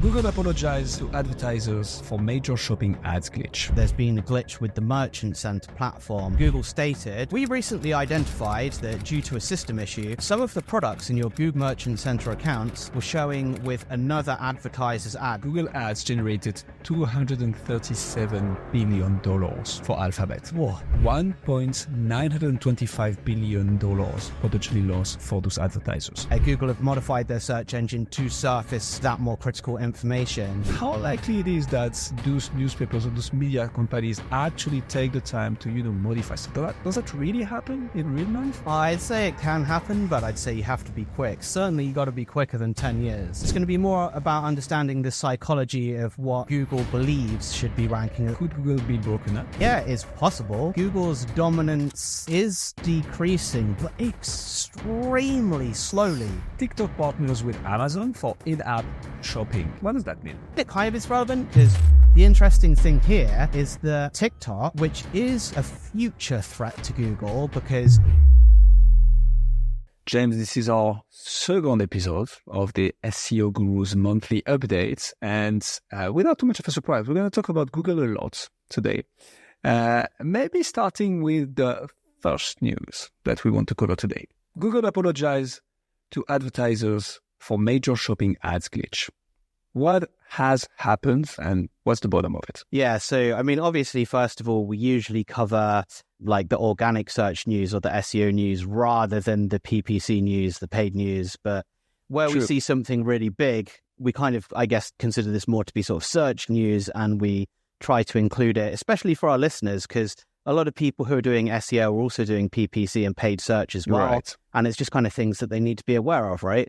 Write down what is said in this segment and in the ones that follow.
Google apologized to advertisers for major shopping ads glitch. There's been a glitch with the Merchant Center platform. Google stated, "We recently identified that due to a system issue, some of the products in your Google Merchant Center accounts were showing with another advertiser's ad." Google Ads generated $237 billion for Alphabet. Whoa. $1.925 billion potentially lost for those advertisers. Google have modified their search engine to surface that more critical information. How likely it is that those newspapers or those media companies actually take the time to, modify stuff? Does that really happen in real life? I'd say it can happen, but I'd say you have to be quick. Certainly you got to be quicker than 10 years. It's going to be more about understanding the psychology of what Google believes should be ranking. Could Google be broken up? Yeah, it's possible. Google's dominance is decreasing, but extremely slowly. TikTok partners with Amazon for in-app shopping. What does that mean? It kind of is relevant because the interesting thing here is that TikTok, which is a future threat to Google because... James, this is our second episode of the SEO Guru's monthly updates. And without too much of a surprise, we're going to talk about Google a lot today. Maybe starting with the first news that we want to cover today. Google apologized to advertisers for major shopping ads glitch. What has happened and what's the bottom of it? Yeah, so, obviously, first of all, we usually cover the organic search news or the SEO news rather than the PPC news, the paid news. But where we see something really big, we kind of, consider this more to be sort of search news, and we try to include it, especially for our listeners, because a lot of people who are doing SEO are also doing PPC and paid search as well. Right. And it's just kind of things that they need to be aware of, right?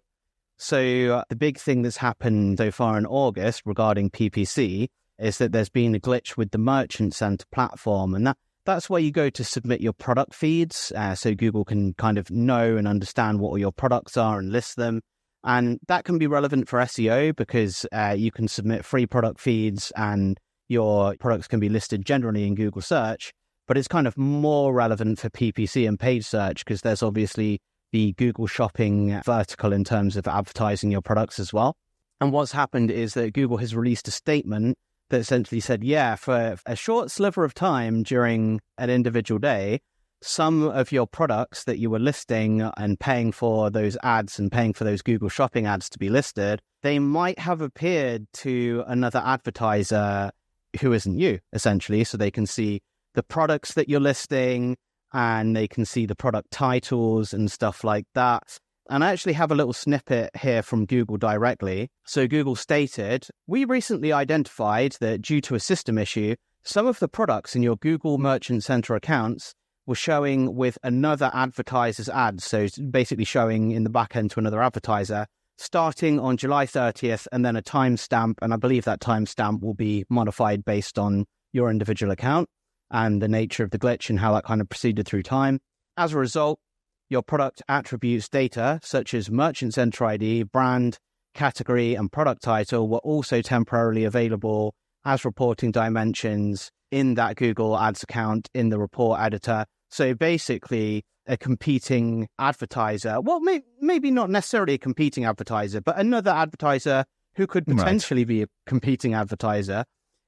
So the big thing that's happened so far in August regarding PPC is that there's been a glitch with the Merchant Center platform. And that's where you go to submit your product feeds. So Google can kind of know and understand what all your products are and list them. And that can be relevant for SEO because you can submit free product feeds and your products can be listed generally in Google search. But it's kind of more relevant for PPC and paid search because there's obviously the Google shopping vertical in terms of advertising your products as well. And what's happened is that Google has released a statement that essentially said, for a short sliver of time during an individual day, some of your products that you were listing and paying for those ads and paying for those Google shopping ads to be listed, they might have appeared to another advertiser who isn't you, essentially. So they can see the products that you're listing, and they can see the product titles and stuff like that. And I actually have a little snippet here from Google directly. So Google stated, "We recently identified that due to a system issue, some of the products in your Google Merchant Center accounts were showing with another advertiser's ads." So it's basically showing in the back end to another advertiser, starting on July 30th, and then a timestamp. And I believe that timestamp will be modified based on your individual account and the nature of the glitch and how that kind of proceeded through time. As a result, your product attributes data, such as Merchant Center ID, brand, category, and product title, were also temporarily available as reporting dimensions in that Google Ads account in the report editor. So basically, a competing advertiser, well, maybe not necessarily a competing advertiser, but another advertiser who could potentially be a competing advertiser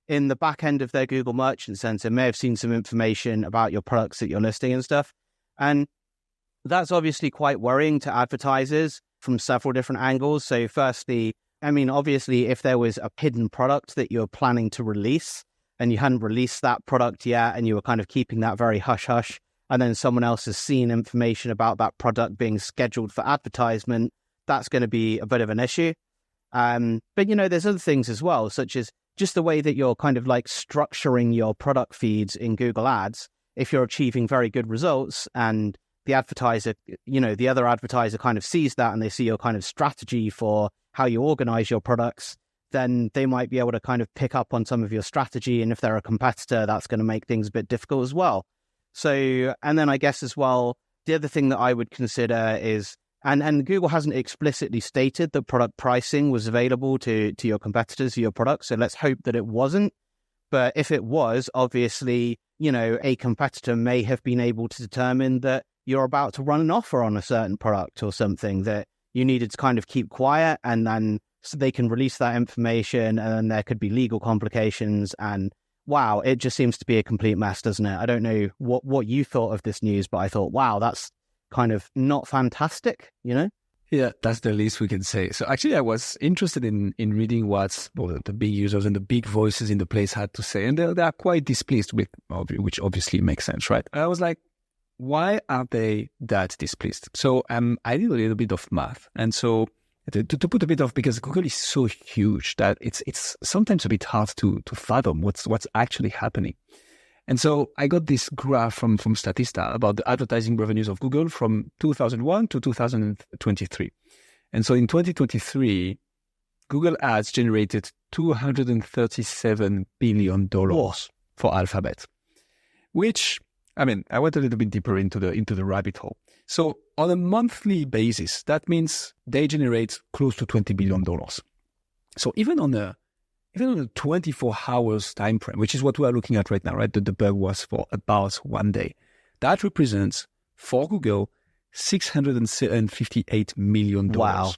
in the back end of their Google Merchant Center may have seen some information about your products that you're listing and stuff. And that's obviously quite worrying to advertisers from several different angles. So firstly, obviously, if there was a hidden product that you're planning to release and you hadn't released that product yet and you were kind of keeping that very hush-hush, and then someone else has seen information about that product being scheduled for advertisement, that's going to be a bit of an issue. But, there's other things as well, such as just the way that you're kind of structuring your product feeds in Google Ads. If you're achieving very good results and the advertiser, the other advertiser kind of sees that and they see your kind of strategy for how you organize your products, then they might be able to kind of pick up on some of your strategy. And if they're a competitor, that's going to make things a bit difficult as well. So, and then I guess as well, the other thing that I would consider is, and Google hasn't explicitly stated that product pricing was available to your competitors, your products. So let's hope that it wasn't. But if it was, obviously, a competitor may have been able to determine that you're about to run an offer on a certain product or something that you needed to kind of keep quiet. And then so they can release that information, and then there could be legal complications. And wow, it just seems to be a complete mess, doesn't it? I don't know what you thought of this news, but I thought, wow, that's kind of not fantastic, you know? Yeah, that's the least we can say. So actually, I was interested in reading what the big users and the big voices in the place had to say, and they are quite displeased with, which obviously makes sense, right? I was like, why are they that displeased? So I did a little bit of math, and so to put a bit of, because Google is so huge that it's sometimes a bit hard to fathom what's actually happening. And so I got this graph from Statista about the advertising revenues of Google from 2001 to 2023. And so in 2023, Google Ads generated $237 billion for Alphabet, which, I mean, I went a little bit deeper into the rabbit hole. So on a monthly basis, that means they generate close to $20 billion. So even on a 24 hours time frame, which is what we are looking at right now, right? The bug was for about 1 day. That represents, for Google, $658 million. Wow.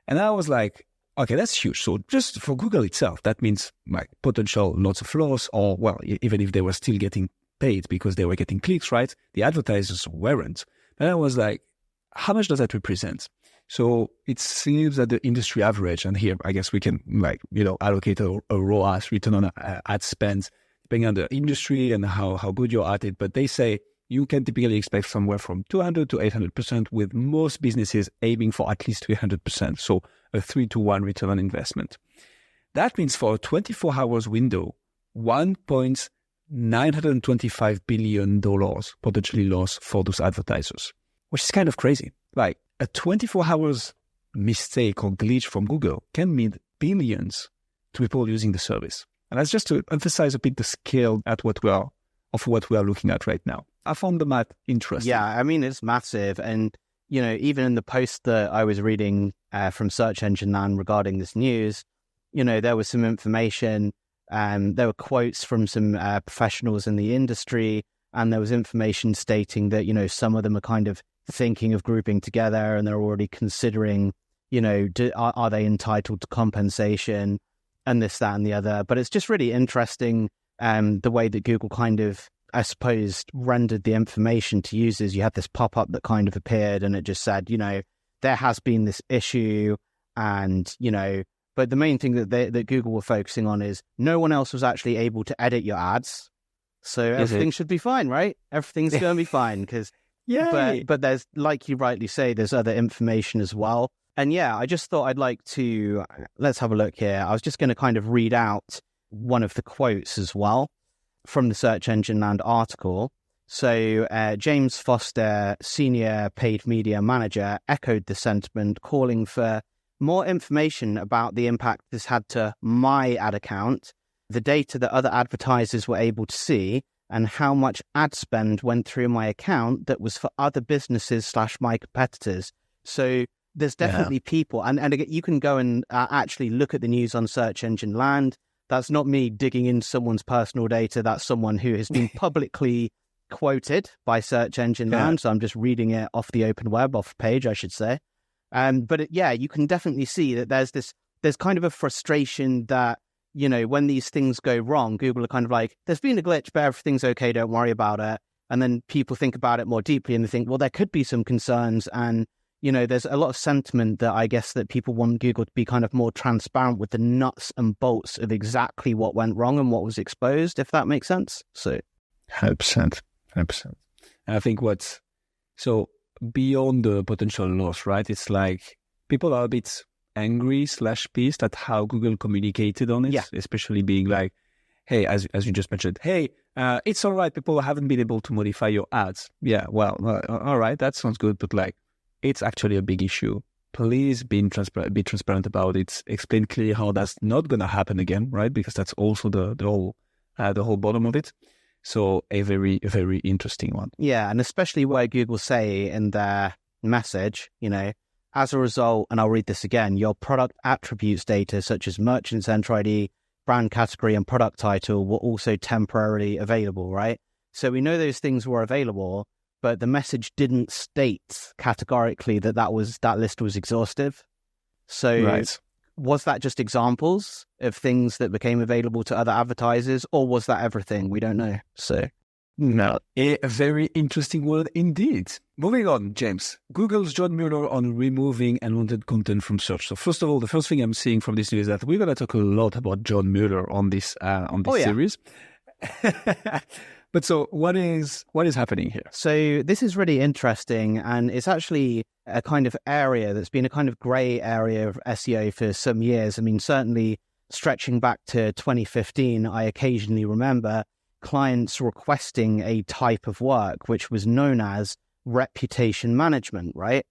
And I was like, okay, that's huge. So just for Google itself, that means like potential lots of loss, or, well, even if they were still getting paid because they were getting clicks, right? The advertisers weren't. And I was like, how much does that represent? So it seems that the industry average, and here I guess we can allocate a ROAS, return on ad spend, depending on the industry and how good you're at it. But they say you can typically expect somewhere from 200 to 800%, with most businesses aiming for at least 300%. So a 3-to-1 return on investment. That means for a 24 hours window, $1.925 billion potentially lost for those advertisers, which is kind of crazy. Like, a 24 hours mistake or glitch from Google can mean billions to people using the service. And that's just to emphasize a bit the scale of what we are looking at right now. I found the math interesting. Yeah, I mean, it's massive. And, even in the post that I was reading from Search Engine Land regarding this news, there was some information, there were quotes from some professionals in the industry, and there was information stating that, some of them are kind of thinking of grouping together, and they're already considering, are they entitled to compensation, and this, that, and the other. But it's just really interesting the way that Google kind of, I suppose, rendered the information to users. You had this pop-up that kind of appeared, and it just said, there has been this issue, and, but the main thing that Google were focusing on is no one else was actually able to edit your ads. So everything should be fine, right? Everything's going to be fine, because but there's, like you rightly say, there's other information as well. And yeah, I just thought I'd like to, let's have a look here. I was just going to kind of read out one of the quotes as well from the Search Engine Land article. So James Foster, Senior Paid Media Manager, echoed the sentiment, calling for more information about the impact this had to my ad account, the data that other advertisers were able to see, and how much ad spend went through my account that was for other businesses / my competitors. So there's definitely people, and again, you can go and actually look at the news on Search Engine Land. That's not me digging into someone's personal data. That's someone who has been publicly quoted by Search Engine Land. So I'm just reading it off the open web, off page, I should say. But you can definitely see that there's kind of a frustration that, when these things go wrong, Google are kind of like, there's been a glitch, but everything's okay, don't worry about it. And then people think about it more deeply and they think, well, there could be some concerns. And, there's a lot of sentiment that I guess that people want Google to be kind of more transparent with the nuts and bolts of exactly what went wrong and what was exposed, if that makes sense. So 100%. And I think so beyond the potential loss, right? It's like people are a bit angry / pissed at how Google communicated on it, especially being like, hey, as you just mentioned, hey, it's all right, people haven't been able to modify your ads. Yeah, well, all right, that sounds good, but like, it's actually a big issue. Please be transparent about it. Explain clearly how that's not going to happen again, right? Because that's also the whole bottom of it. So a very, very interesting one. Yeah, and especially where Google say in their message, as a result, and I'll read this again, your product attributes data such as merchant's enter ID, brand category, and product title were also temporarily available, right? So we know those things were available, but the message didn't state categorically that list was exhaustive. So Was that just examples of things that became available to other advertisers, or was that everything? We don't know. So, no, a very interesting word indeed. Moving on, James. Google's John Mueller on removing unwanted content from search. So first of all, the first thing I'm seeing from this news is that we're going to talk a lot about John Mueller on this series. But so what is happening here? So this is really interesting, and it's actually a kind of area that's been a kind of grey area of SEO for some years. I mean, certainly stretching back to 2015, I occasionally remember clients requesting a type of work which was known as reputation management, right?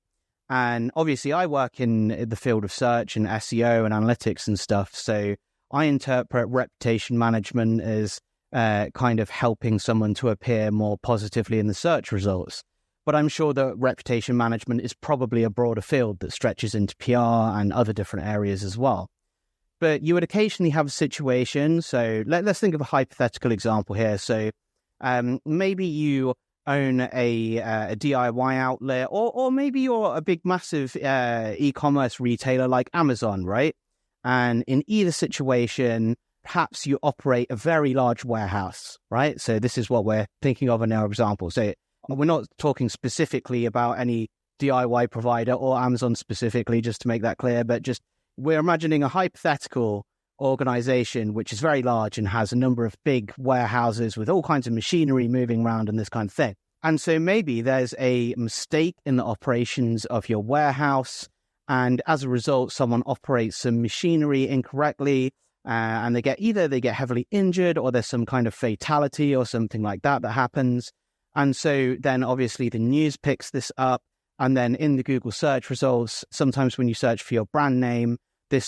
And obviously I work in the field of search and SEO and analytics and stuff, so I interpret reputation management as kind of helping someone to appear more positively in the search results. But I'm sure that reputation management is probably a broader field that stretches into PR and other different areas as well. But you would occasionally have a situation, so let's think of a hypothetical example here. So maybe you own a DIY outlet, or maybe you're a big, massive e-commerce retailer like Amazon, right? And in either situation, perhaps you operate a very large warehouse, right? So this is what we're thinking of in our example. So we're not talking specifically about any DIY provider or Amazon specifically, just to make that clear, but just we're imagining a hypothetical organization which is very large and has a number of big warehouses with all kinds of machinery moving around and this kind of thing. And so maybe there's a mistake in the operations of your warehouse, and as a result, someone operates some machinery incorrectly, and they get heavily injured, or there's some kind of fatality or something like that happens. And so then obviously the news picks this up, and then in the Google search results, sometimes when you search for your brand name,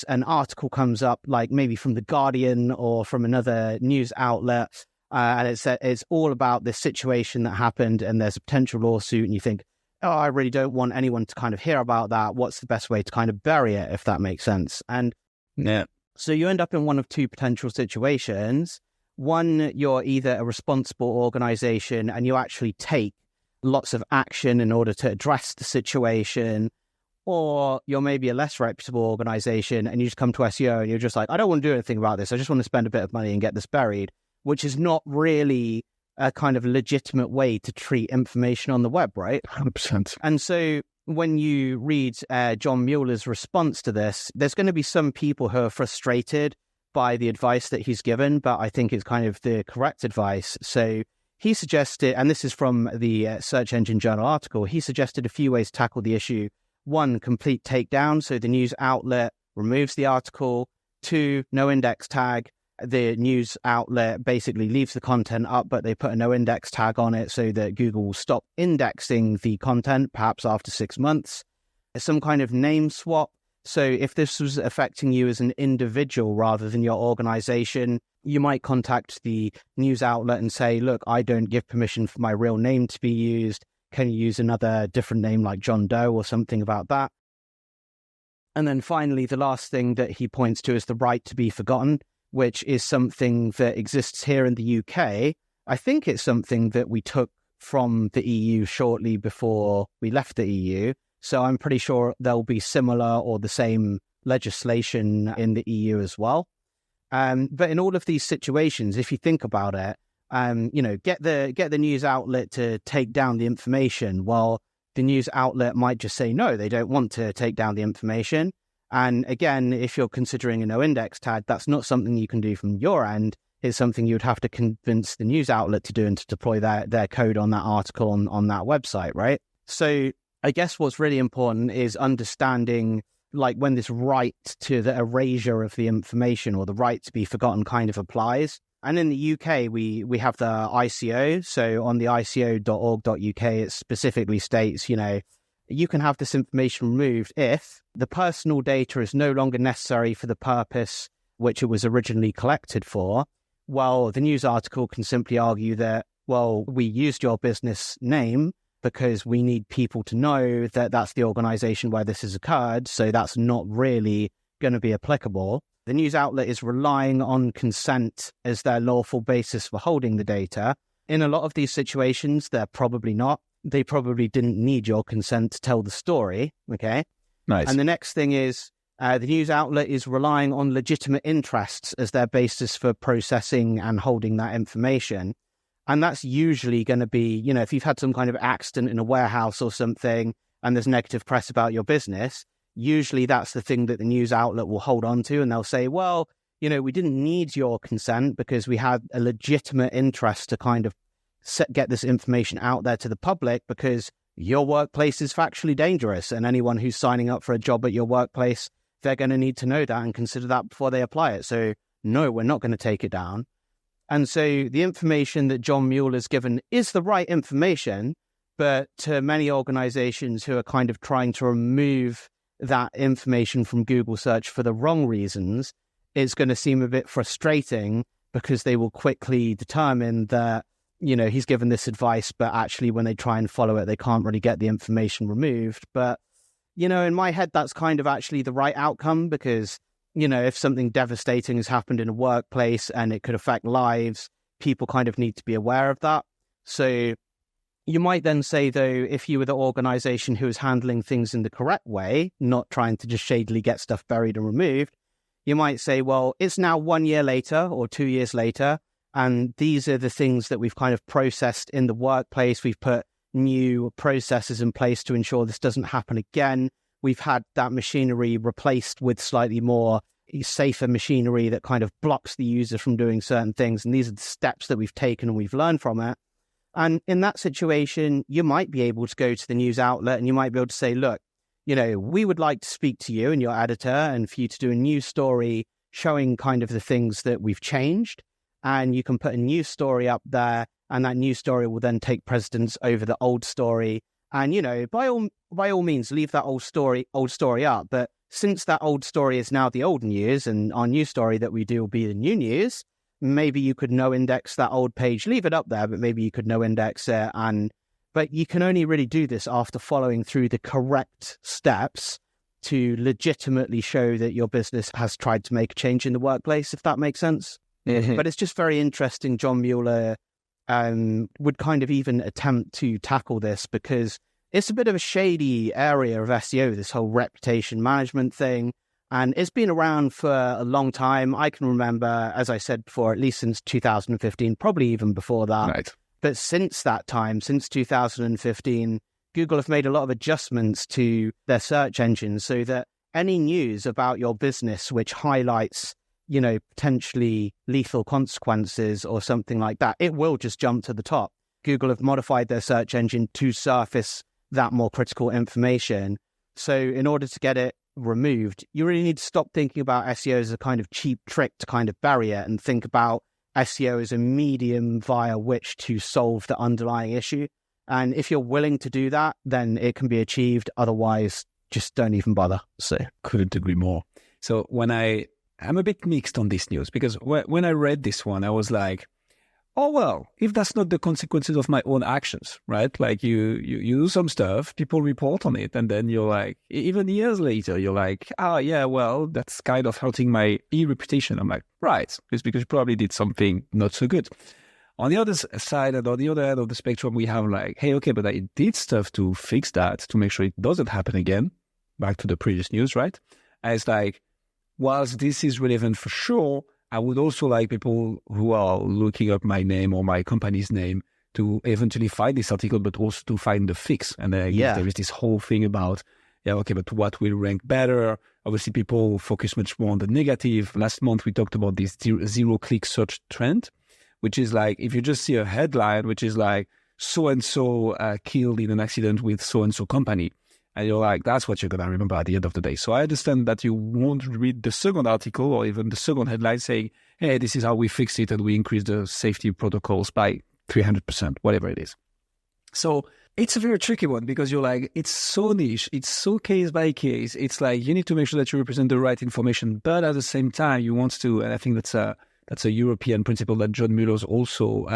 an article comes up, like maybe from The Guardian or from another news outlet, and it's all about this situation that happened, and there's a potential lawsuit, and you think, oh, I really don't want anyone to kind of hear about that. What's the best way to kind of bury it, if that makes sense? And yeah, so you end up in one of two potential situations. One, you're either a responsible organization and you actually take lots of action in order to address the situation, or you're maybe a less reputable organization and you just come to SEO and you're just like, I don't want to do anything about this. I just want to spend a bit of money and get this buried, which is not really a kind of legitimate way to treat information on the web, right? 100%. And so when you read John Mueller's response to this, there's going to be some people who are frustrated by the advice that he's given, but I think it's kind of the correct advice. So he suggested, and this is from the Search Engine Journal article, he suggested a few ways to tackle the issue. One, complete takedown. So the news outlet removes the article. Two, no index tag. The news outlet basically leaves the content up, but they put a no index tag on it so that Google will stop indexing the content, perhaps after 6 months. Some kind of name swap. So if this was affecting you as an individual rather than your organization, you might contact the news outlet and say, look, I don't give permission for my real name to be used. Can you use another different name like John Doe or something about that? And then finally, the last thing that he points to is the right to be forgotten, which is something that exists here in the UK. I think it's something that we took from the EU shortly before we left the EU. So I'm pretty sure there'll be similar or the same legislation in the EU as well. But in all of these situations, if you think about it, get the news outlet to take down the information. Well, the news outlet might just say, no, they don't want to take down the information. And again, if you're considering a no index tag, that's not something you can do from your end. It's something you would have to convince the news outlet to do and to deploy their code on that article on that website, right? So I guess what's really important is understanding like when this right to the erasure of the information or the right to be forgotten kind of applies. And in the UK, we have the ICO. So on the ico.org.uk, it specifically states, you can have this information removed if the personal data is no longer necessary for the purpose which it was originally collected for. Well, the news article can simply argue that, well, we used your business name because we need people to know that that's the organization where this has occurred. So that's not really going to be applicable. The news outlet is relying on consent as their lawful basis for holding the data. In a lot of these situations, they're probably not. They probably didn't need your consent to tell the story, okay? Nice. And the next thing is, The news outlet is relying on legitimate interests as their basis for processing and holding that information. And that's usually going to be, if you've had some kind of accident in a warehouse or something and there's negative press about your business, usually that's the thing that the news outlet will hold on to. And they'll say, well, we didn't need your consent because we had a legitimate interest to kind of get this information out there to the public because your workplace is factually dangerous. And anyone who's signing up for a job at your workplace, they're going to need to know that and consider that before they apply it. So no, we're not going to take it down. And so the information that John Mueller's given is the right information, but to many organizations who are kind of trying to remove that information from Google search for the wrong reasons, it's going to seem a bit frustrating because they will quickly determine that, he's given this advice, but actually when they try and follow it, they can't really get the information removed. But, in my head, that's kind of actually the right outcome because, if something devastating has happened in a workplace and it could affect lives, people kind of need to be aware of that. So you might then say, though, if you were the organization who is handling things in the correct way, not trying to just shadily get stuff buried and removed, you might say, well, it's now 1 year later or 2 years later, and these are the things that we've kind of processed in the workplace. We've put new processes in place to ensure this doesn't happen again. We've had that machinery replaced with slightly more safer machinery that kind of blocks the user from doing certain things. And these are the steps that we've taken and we've learned from it. And in that situation, you might be able to go to the news outlet and you might be able to say, look, we would like to speak to you and your editor and for you to do a news story showing kind of the things that we've changed. And you can put a news story up there and that news story will then take precedence over the old story. And, by all means, leave that old story up. But since that old story is now the old news and our new story that we do will be the new news, maybe you could no index that old page, leave it up there, but maybe you could no index it. But you can only really do this after following through the correct steps to legitimately show that your business has tried to make a change in the workplace, if that makes sense. Mm-hmm. But it's just very interesting. John Mueller would kind of even attempt to tackle this because it's a bit of a shady area of SEO, this whole reputation management thing. And it's been around for a long time. I can remember, as I said before, at least since 2015, probably even before that. Right. But since that time, since 2015, Google have made a lot of adjustments to their search engine so that any news about your business which highlights potentially lethal consequences or something like that, it will just jump to the top. Google have modified their search engine to surface that more critical information. So in order to get it removed, you really need to stop thinking about SEO as a kind of cheap trick to kind of bury it and think about SEO as a medium via which to solve the underlying issue. And if you're willing to do that, then it can be achieved. Otherwise, just don't even bother. So couldn't agree more. So I'm a bit mixed on this news because when I read this one, I was like, oh, well, if that's not the consequences of my own actions, right? Like you do some stuff, people report on it, and then you're like, even years later, you're like, oh, yeah, well, that's kind of hurting my reputation. I'm like, right, it's because you probably did something not so good. On the other side and on the other end of the spectrum, we have like, hey, okay, but I did stuff to fix that, to make sure it doesn't happen again. Back to the previous news, right? And it's like, whilst this is relevant for sure, I would also like people who are looking up my name or my company's name to eventually find this article, but also to find the fix. And there is this whole thing about, but what will rank better? Obviously, people focus much more on the negative. Last month, we talked about this zero-click search trend, which is like, if you just see a headline, which is like, so-and-so killed in an accident with so-and-so company, and you're like, that's what you're going to remember at the end of the day. So I understand that you won't read the second article or even the second headline saying, hey, this is how we fix it and we increase the safety protocols by 300%, whatever it is. So it's a very tricky one because you're like, it's so niche, it's so case by case. It's like you need to make sure that you represent the right information, but at the same time, you want to, and I think that's a European principle that John Mueller's also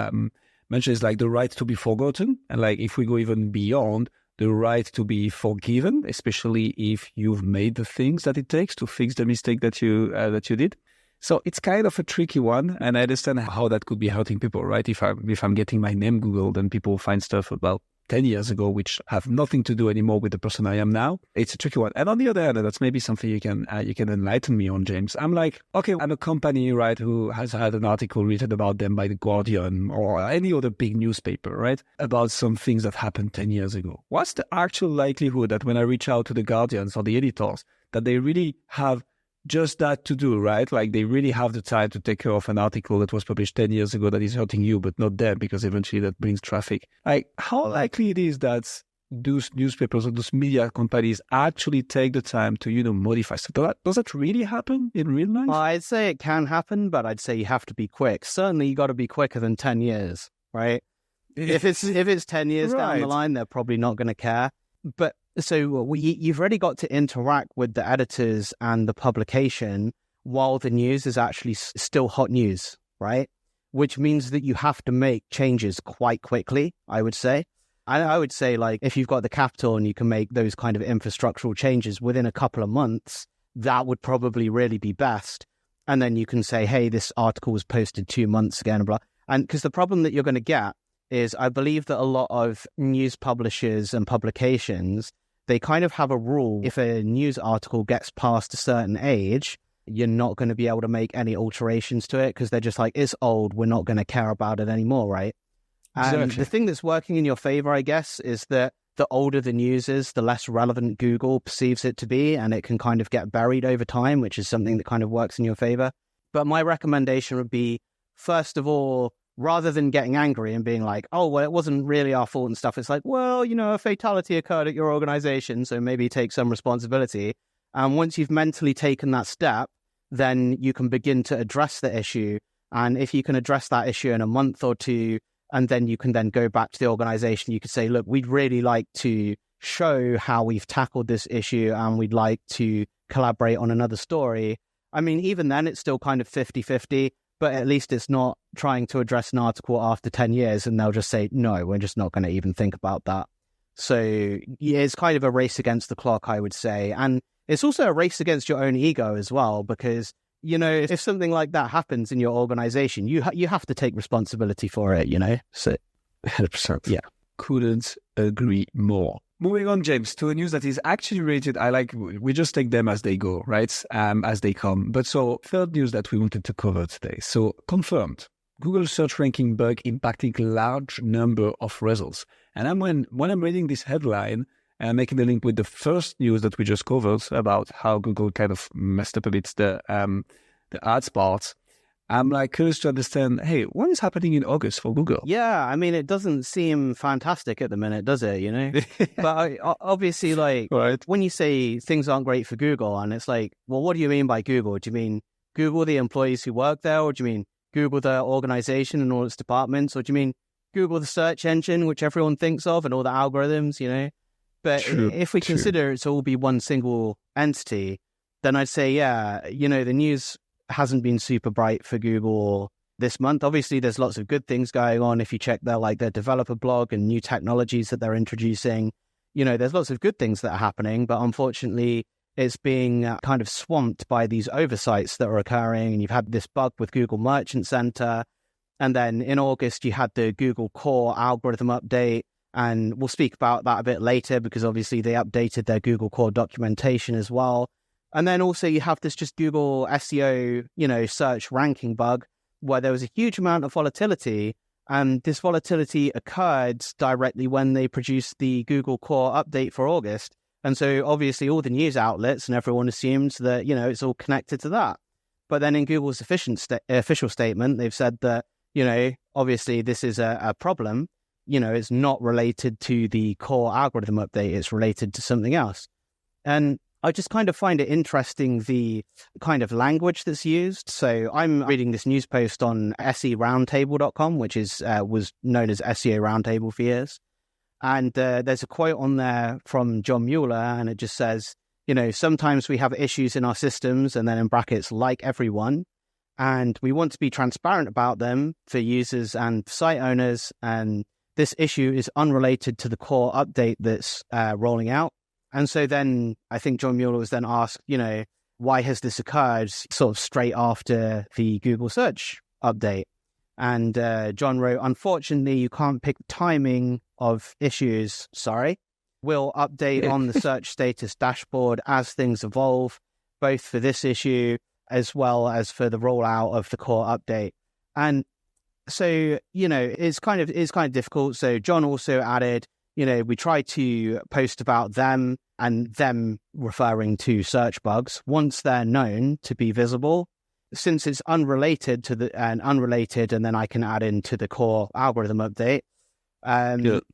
mentioned, is like the right to be forgotten. And like if we go even beyond, the right to be forgiven, especially if you've made the things that it takes to fix the mistake that you did. So it's kind of a tricky one, and I understand how that could be hurting people, right? If I'm getting my name Googled and people find stuff about 10 years ago, which have nothing to do anymore with the person I am now. It's a tricky one. And on the other hand, and that's maybe something you can enlighten me on, James. I'm like, okay, I'm a company, right, who has had an article written about them by The Guardian or any other big newspaper, right, about some things that happened 10 years ago. What's the actual likelihood that when I reach out to the Guardians or the editors, that they really have just that to do, right? Like they really have the time to take care of an article that was published 10 years ago that is hurting you, but not them, because eventually that brings traffic. Like how likely it is that those newspapers or those media companies actually take the time to, modify stuff? Does that really happen in real life? Well, I'd say it can happen, but I'd say you have to be quick. Certainly you got to be quicker than 10 years, right? If it's 10 years down the line, they're probably not going to care. But so you've already got to interact with the editors and the publication while the news is actually still hot news, right? Which means that you have to make changes quite quickly, I would say. I would say, like, if you've got the capital and you can make those kind of infrastructural changes within a couple of months, that would probably really be best. And then you can say, hey, this article was posted 2 months ago, and blah. And because the problem that you're going to get is, I believe that a lot of news publishers and publications, they kind of have a rule. If a news article gets past a certain age, you're not going to be able to make any alterations to it because they're just like, it's old, we're not going to care about it anymore, right? And Exactly. the thing that's working in your favor, I guess, is that the older the news is, the less relevant Google perceives it to be, and it can kind of get buried over time, which is something that kind of works in your favor. But my recommendation would be, first of all, rather than getting angry and being like, oh, well, it wasn't really our fault and stuff, it's like, well, a fatality occurred at your organization, so maybe take some responsibility. And once you've mentally taken that step, then you can begin to address the issue. And if you can address that issue in a month or two, and then you can then go back to the organization, you could say, look, we'd really like to show how we've tackled this issue and we'd like to collaborate on another story. I mean, even then, it's still kind of 50-50. But at least it's not trying to address an article after 10 years and they'll just say, no, we're just not going to even think about that. So yeah, it's kind of a race against the clock, I would say. And it's also a race against your own ego as well, because, if something like that happens in your organization, you have to take responsibility for it, So 100%. Yeah. Couldn't agree more. Moving on, James, to a news that is actually related. We just take them as they go, right? As they come. But so, third news that we wanted to cover today. So, confirmed. Google search ranking bug impacting large number of results. And when I'm reading this headline and I'm making the link with the first news that we just covered about how Google kind of messed up a bit the ads part, I'm curious to understand, hey, what is happening in August for Google? Yeah, I mean, it doesn't seem fantastic at the minute, does it, But obviously, right. When you say things aren't great for Google, and it's like, well, what do you mean by Google? Do you mean Google, the employees who work there? Or do you mean Google, the organization and all its departments? Or do you mean Google, the search engine, which everyone thinks of, and all the algorithms, But if we consider it to all be one single entity, then I'd say, yeah, the news hasn't been super bright for Google this month. Obviously, there's lots of good things going on. If you check their developer blog and new technologies that they're introducing, there's lots of good things that are happening. But unfortunately, it's being kind of swamped by these oversights that are occurring. And you've had this bug with Google Merchant Center. And then in August, you had the Google Core algorithm update. And we'll speak about that a bit later because obviously they updated their Google Core documentation as well. And then also you have this just Google SEO, search ranking bug where there was a huge amount of volatility. And this volatility occurred directly when they produced the Google Core update for August. And so obviously all the news outlets and everyone assumes that, it's all connected to that. But then in Google's official statement, they've said that, obviously this is a problem. It's not related to the core algorithm update. It's related to something else. And I just kind of find it interesting, the kind of language that's used. So I'm reading this news post on seroundtable.com, which was known as SEO Roundtable for years. And there's a quote on there from John Mueller, and it just says, sometimes we have issues in our systems, and then in brackets, like everyone. And we want to be transparent about them for users and site owners. And this issue is unrelated to the core update that's rolling out. And so then I think John Mueller was then asked, why has this occurred sort of straight after the Google search update? And John wrote, unfortunately, you can't pick the timing of issues. Sorry. We'll update on the search status dashboard as things evolve, both for this issue as well as for the rollout of the core update. And so, it's kind of difficult. So John also added, we try to post about them, and them referring to search bugs once they're known to be visible. Since it's unrelated, and then I can add into the core algorithm update.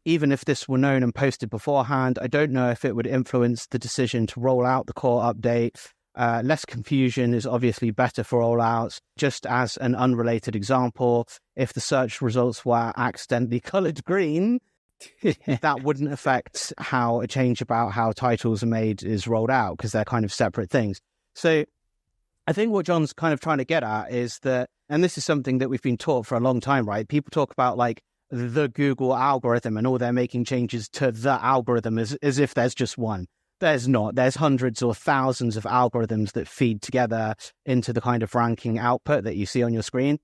Even if this were known and posted beforehand, I don't know if it would influence the decision to roll out the core update. Less confusion is obviously better for rollouts. Just as an unrelated example, if the search results were accidentally colored green, that wouldn't affect how a change about how titles are made is rolled out, because they're kind of separate things. So I think what John's kind of trying to get at is that, and this is something that we've been taught for a long time, right? People talk about like the Google algorithm and all they're making changes to the algorithm as if there's just one. There's not. There's hundreds or thousands of algorithms that feed together into the kind of ranking output that you see on your screen.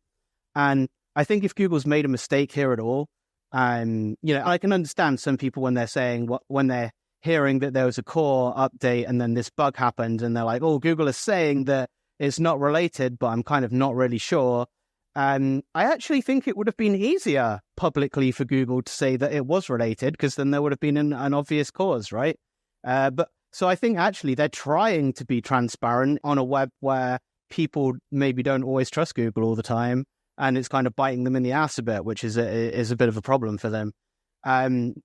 And I think if Google's made a mistake here at all, I can understand some people when they're saying, when they're hearing that there was a core update and then this bug happened and they're like, oh, Google is saying that it's not related, but I'm kind of not really sure. I actually think it would have been easier publicly for Google to say that it was related, because then there would have been an obvious cause, right? So I think actually they're trying to be transparent on a web where people maybe don't always trust Google all the time, and it's kind of biting them in the ass a bit, which is a bit of a problem for them.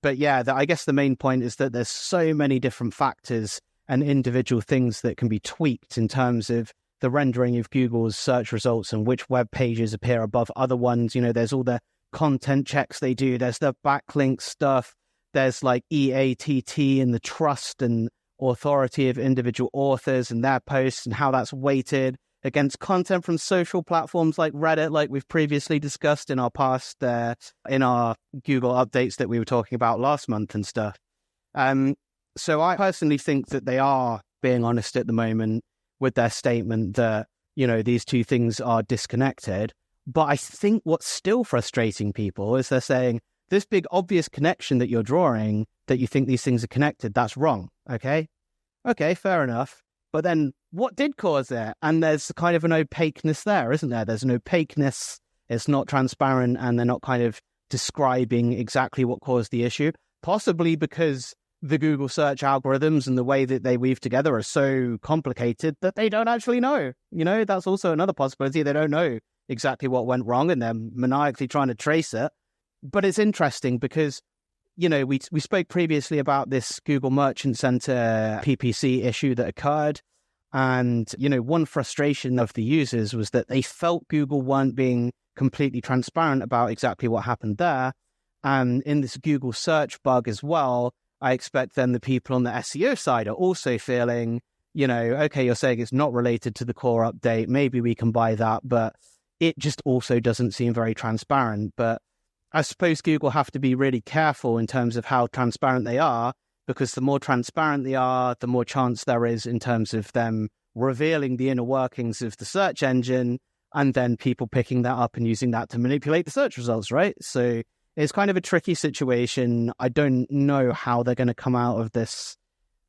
But yeah, I guess the main point is that there's so many different factors and individual things that can be tweaked in terms of the rendering of Google's search results and which web pages appear above other ones. There's all the content checks they do. There's the backlink stuff. There's like EATT and the trust and authority of individual authors and their posts and how that's weighted against content from social platforms like Reddit, like we've previously discussed in our past, in our Google updates that we were talking about last month and stuff. So I personally think that they are being honest at the moment with their statement that, these two things are disconnected. But I think what's still frustrating people is they're saying, this big obvious connection that you're drawing, that you think these things are connected, that's wrong. Okay, fair enough. But then what did cause it? And there's kind of an opaqueness there, isn't there? There's an opaqueness. It's not transparent, and they're not kind of describing exactly what caused the issue, possibly because the Google search algorithms and the way that they weave together are so complicated that they don't actually know. That's also another possibility. They don't know exactly what went wrong, and they're maniacally trying to trace it. But it's interesting because, we spoke previously about this Google Merchant Center PPC issue that occurred. And, one frustration of the users was that they felt Google weren't being completely transparent about exactly what happened there. And in this Google search bug as well, I expect then the people on the SEO side are also feeling, okay, you're saying it's not related to the core update. Maybe we can buy that, but it just also doesn't seem very transparent. But I suppose Google have to be really careful in terms of how transparent they are, because the more transparent they are, the more chance there is in terms of them revealing the inner workings of the search engine, and then people picking that up and using that to manipulate the search results, right? So it's kind of a tricky situation. I don't know how they're going to come out of this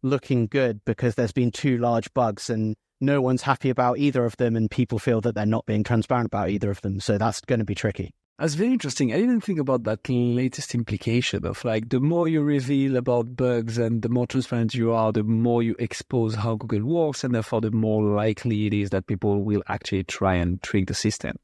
looking good, because there's been two large bugs and no one's happy about either of them, and people feel that they're not being transparent about either of them. So that's going to be tricky. That's very interesting. I didn't think about that latest implication of like the more you reveal about bugs and the more transparent you are, the more you expose how Google works, and therefore the more likely it is that people will actually try and trick the system.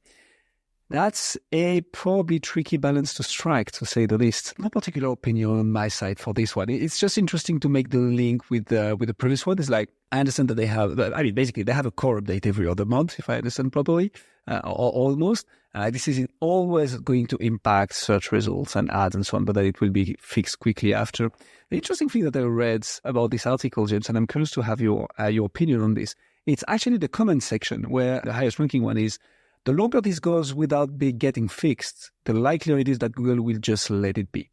That's a probably tricky balance to strike, to say the least. No particular opinion on my side for this one. It's just interesting to make the link with the previous one. It's like, I understand that they have, basically they have a core update every other month, if I understand properly, or almost. This is always going to impact search results and ads and so on, but that it will be fixed quickly after. The interesting thing that I read about this article, James, and I'm curious to have your opinion on this, it's actually the comment section where the highest ranking one is, the longer this goes without getting fixed, the likelier it is that Google will just let it be.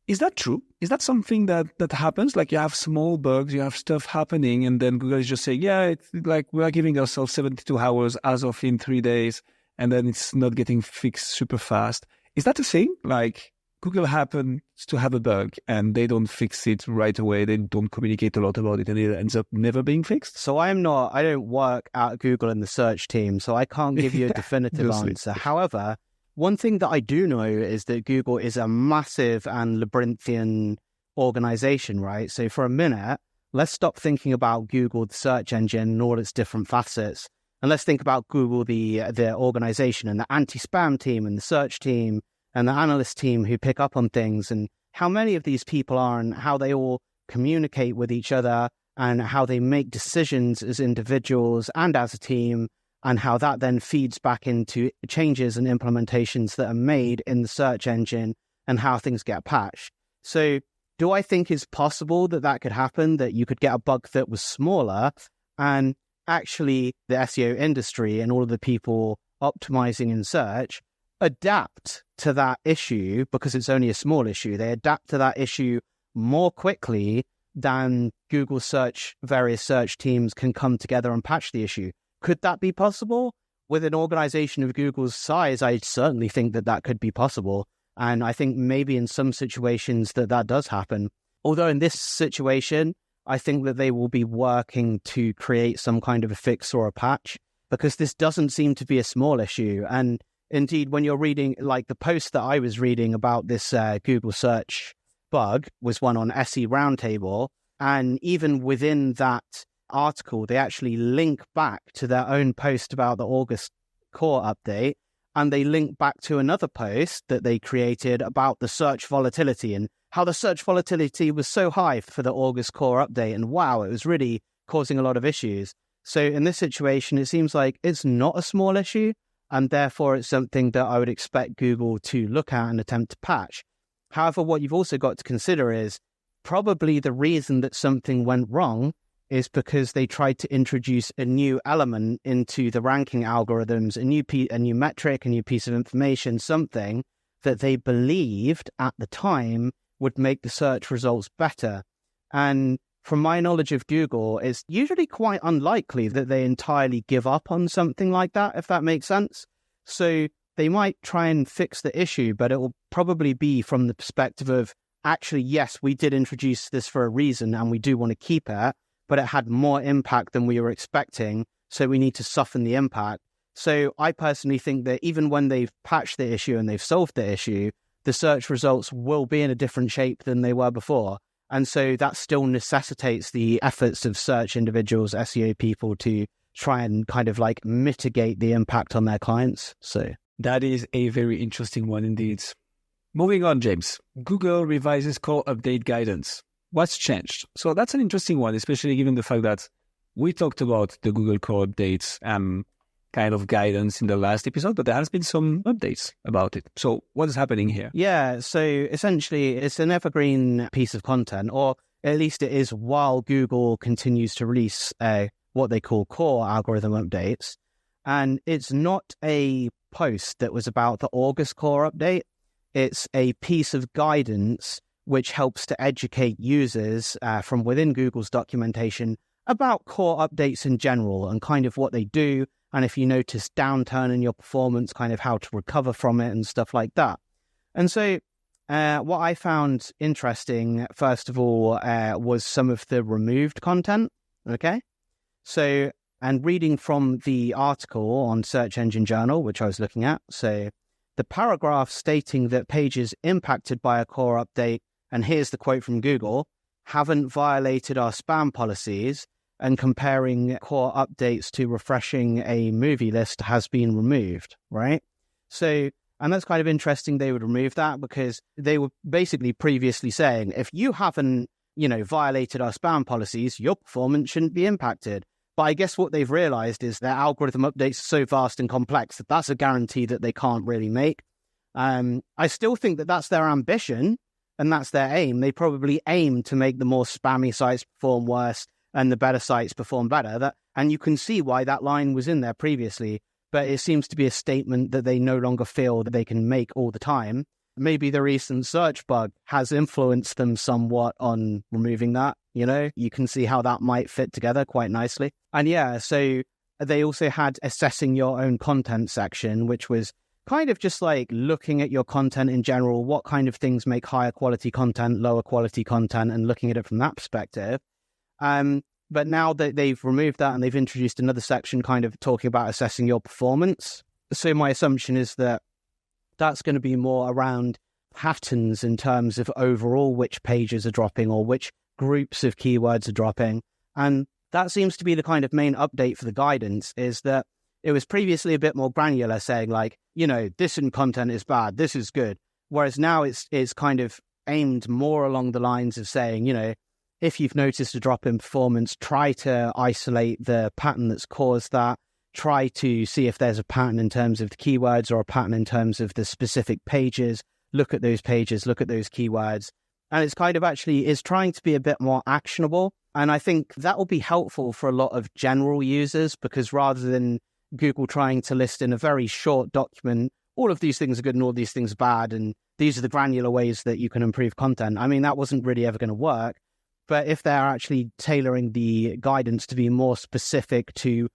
Is that true? Is that something that happens? Like you have small bugs, you have stuff happening, and then Google is just saying, yeah, it's like we are giving ourselves 72 hours as of in 3 days, and then it's not getting fixed super fast. Is that a thing? Like Google happens to have a bug and they don't fix it right away. They don't communicate a lot about it and it ends up never being fixed? So I don't work at Google in the search team, so I can't give you a definitive answer. However, one thing that I do know is that Google is a massive and labyrinthian organization, right? So for a minute, let's stop thinking about Google, the search engine, and all its different facets. And let's think about Google, the organization, and the anti-spam team, and the search team, and the analyst team who pick up on things, and how many of these people are, and how they all communicate with each other, and how they make decisions as individuals and as a team, and how that then feeds back into changes and implementations that are made in the search engine, and how things get patched. So do I think it's possible that that could happen, that you could get a bug that was smaller and actually the SEO industry and all of the people optimizing in search adapt to that issue because it's only a small issue? They adapt to that issue more quickly than Google search, various search teams can come together and patch the issue. Could that be possible? With an organization of Google's size, I certainly think that that could be possible. And I think maybe in some situations that does happen. Although in this situation, I think that they will be working to create some kind of a fix or a patch, because this doesn't seem to be a small issue. And indeed, when you're reading, like the post that I was reading about this Google search bug was one on SE Roundtable. And even within that article, they actually link back to their own post about the August core update. And they link back to another post that they created about the search volatility and how the search volatility was so high for the August core update. And wow, it was really causing a lot of issues. So in this situation, it seems like it's not a small issue. And therefore, it's something that I would expect Google to look at and attempt to patch. However, what you've also got to consider is probably the reason that something went wrong is because they tried to introduce a new element into the ranking algorithms, a new metric, a new piece of information, something that they believed at the time would make the search results better. And from my knowledge of Google, it's usually quite unlikely that they entirely give up on something like that, if that makes sense. So they might try and fix the issue, but it will probably be from the perspective of, actually, yes, we did introduce this for a reason and we do want to keep it, but it had more impact than we were expecting, so we need to soften the impact. So I personally think that even when they've patched the issue and they've solved the issue, the search results will be in a different shape than they were before. And so that still necessitates the efforts of search individuals, SEO people, to try and kind of like mitigate the impact on their clients. So that is a very interesting one indeed. Moving on, James. Google revises core update guidance. What's changed? So that's an interesting one, especially given the fact that we talked about the Google core updates kind of guidance in the last episode, but there has been some updates about it. So what is happening here? Yeah, so essentially it's an evergreen piece of content, or at least it is while Google continues to release what they call core algorithm updates. And it's not a post that was about the August core update. It's a piece of guidance which helps to educate users from within Google's documentation about core updates in general and kind of what they do. And if you notice downturn in your performance, kind of how to recover from it and stuff like that. And so what I found interesting, first of all, was some of the removed content. Okay. So, and reading from the article on Search Engine Journal, which I was looking at. So the paragraph stating that pages impacted by a core update, and here's the quote from Google, haven't violated our spam policies, and comparing core updates to refreshing a movie list has been removed, right? So, and that's kind of interesting they would remove that, because they were basically previously saying, if you haven't, violated our spam policies, your performance shouldn't be impacted. But I guess what they've realized is their algorithm updates are so vast and complex that that's a guarantee that they can't really make. I still think that that's their ambition and that's their aim. They probably aim to make the more spammy sites perform worse and the better sites perform better. And you can see why that line was in there previously, but it seems to be a statement that they no longer feel that they can make all the time. Maybe the recent search bug has influenced them somewhat on removing that. You can see how that might fit together quite nicely. And yeah, so they also had assessing your own content section, which was kind of just like looking at your content in general, what kind of things make higher quality content, lower quality content, and looking at it from that perspective. But now that they've removed that and they've introduced another section kind of talking about assessing your performance. So my assumption is that that's going to be more around patterns in terms of overall which pages are dropping or which groups of keywords are dropping. And that seems to be the kind of main update for the guidance, is that it was previously a bit more granular, saying like, this in content is bad, this is good. Whereas now it's kind of aimed more along the lines of saying, if you've noticed a drop in performance, try to isolate the pattern that's caused that. Try to see if there's a pattern in terms of the keywords or a pattern in terms of the specific pages. Look at those pages, look at those keywords. And it's kind of actually is trying to be a bit more actionable. And I think that will be helpful for a lot of general users, because rather than Google trying to list in a very short document, all of these things are good and all these things are bad, and these are the granular ways that you can improve content. I mean, that wasn't really ever going to work. But if they're actually tailoring the guidance to be more specific to,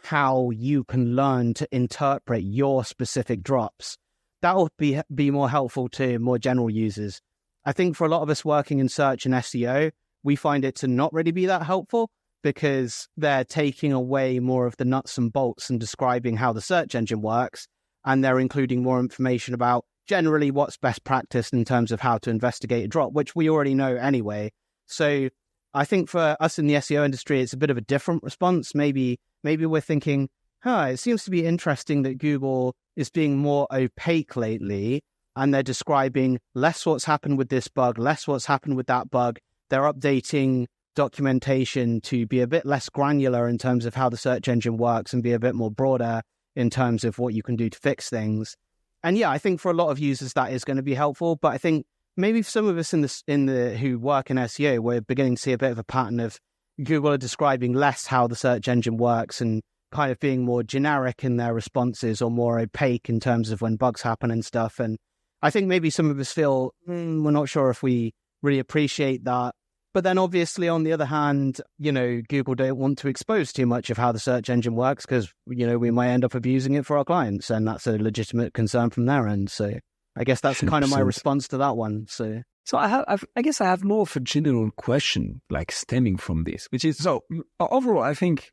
how you can learn to interpret your specific drops, that will be more helpful to more general users. I think for a lot of us working in search and SEO, we find it to not really be that helpful, because they're taking away more of the nuts and bolts and describing how the search engine works, and they're including more information about generally what's best practice in terms of how to investigate a drop, which we already know anyway. So I think for us in the SEO industry, it's a bit of a different response. Maybe we're thinking, it seems to be interesting that Google is being more opaque lately, and they're describing less what's happened with this bug, less what's happened with that bug. They're updating documentation to be a bit less granular in terms of how the search engine works and be a bit more broader in terms of what you can do to fix things. And yeah, I think for a lot of users that is going to be helpful, but I think maybe for some of us who work in SEO, we're beginning to see a bit of a pattern of Google are describing less how the search engine works and kind of being more generic in their responses, or more opaque in terms of when bugs happen and stuff. And I think maybe some of us feel we're not sure if we really appreciate that. But then obviously, on the other hand, Google don't want to expose too much of how the search engine works, because, we might end up abusing it for our clients, and that's a legitimate concern from their end. So I guess that's 100%. Kind of my response to that one. So I guess I have more of a general question, like stemming from this, which is, so overall, I think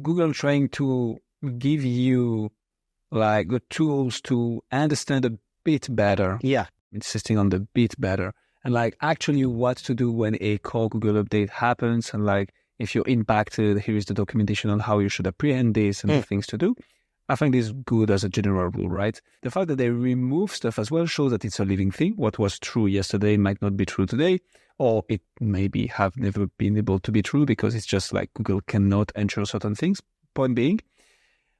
Google trying to give you like the tools to understand a bit better. Yeah. Insisting on the bit better. And like actually what to do when a core Google update happens. And like if you're impacted, here is the documentation on how you should apprehend this and the things to do. I think this is good as a general rule, right? The fact that they remove stuff as well shows that it's a living thing. What was true yesterday might not be true today, or it maybe have never been able to be true because it's just like Google cannot ensure certain things. Point being,